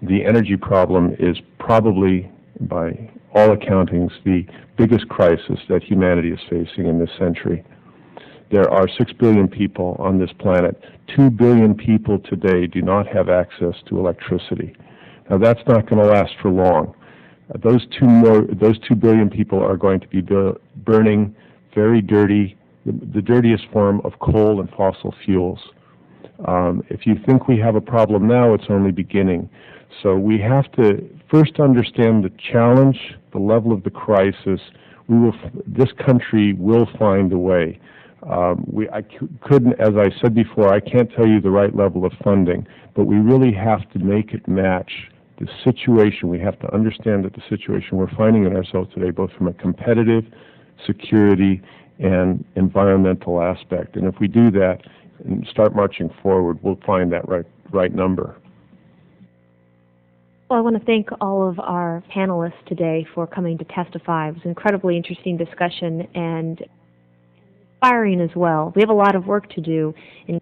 the energy problem is probably, by all accountings, the biggest crisis that humanity is facing in this century. There are 6 billion people on this planet. 2 billion people today do not have access to electricity. Now that's not going to last for long. Those 2 billion people are going to be burning very dirty, the dirtiest form of coal and fossil fuels. If you think we have a problem now, it's only beginning. So we have to first understand the challenge, the level of the crisis. This country will find a way. I couldn't, as I said before, I can't tell you the right level of funding, but we really have to make it match the situation. We have to understand that the situation we're finding in ourselves today, both from a competitive, security, and environmental aspect. And if we do that and start marching forward, we'll find that right number. Well, I want to thank all of our panelists today for coming to testify. It was an incredibly interesting discussion and inspiring as well. We have a lot of work to do in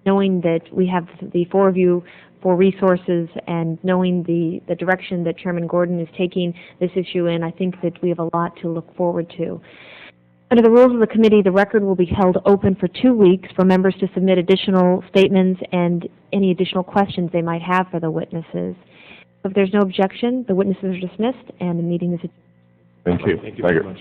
knowing that we have the four of you for resources and knowing the direction that Chairman Gordon is taking this issue in, I think that we have a lot to look forward to. Under the rules of the committee, the record will be held open for 2 weeks for members to submit additional statements and any additional questions they might have for the witnesses. If there's no objection, the witnesses are dismissed and the meeting is adjourned. Thank you. Thank you very much.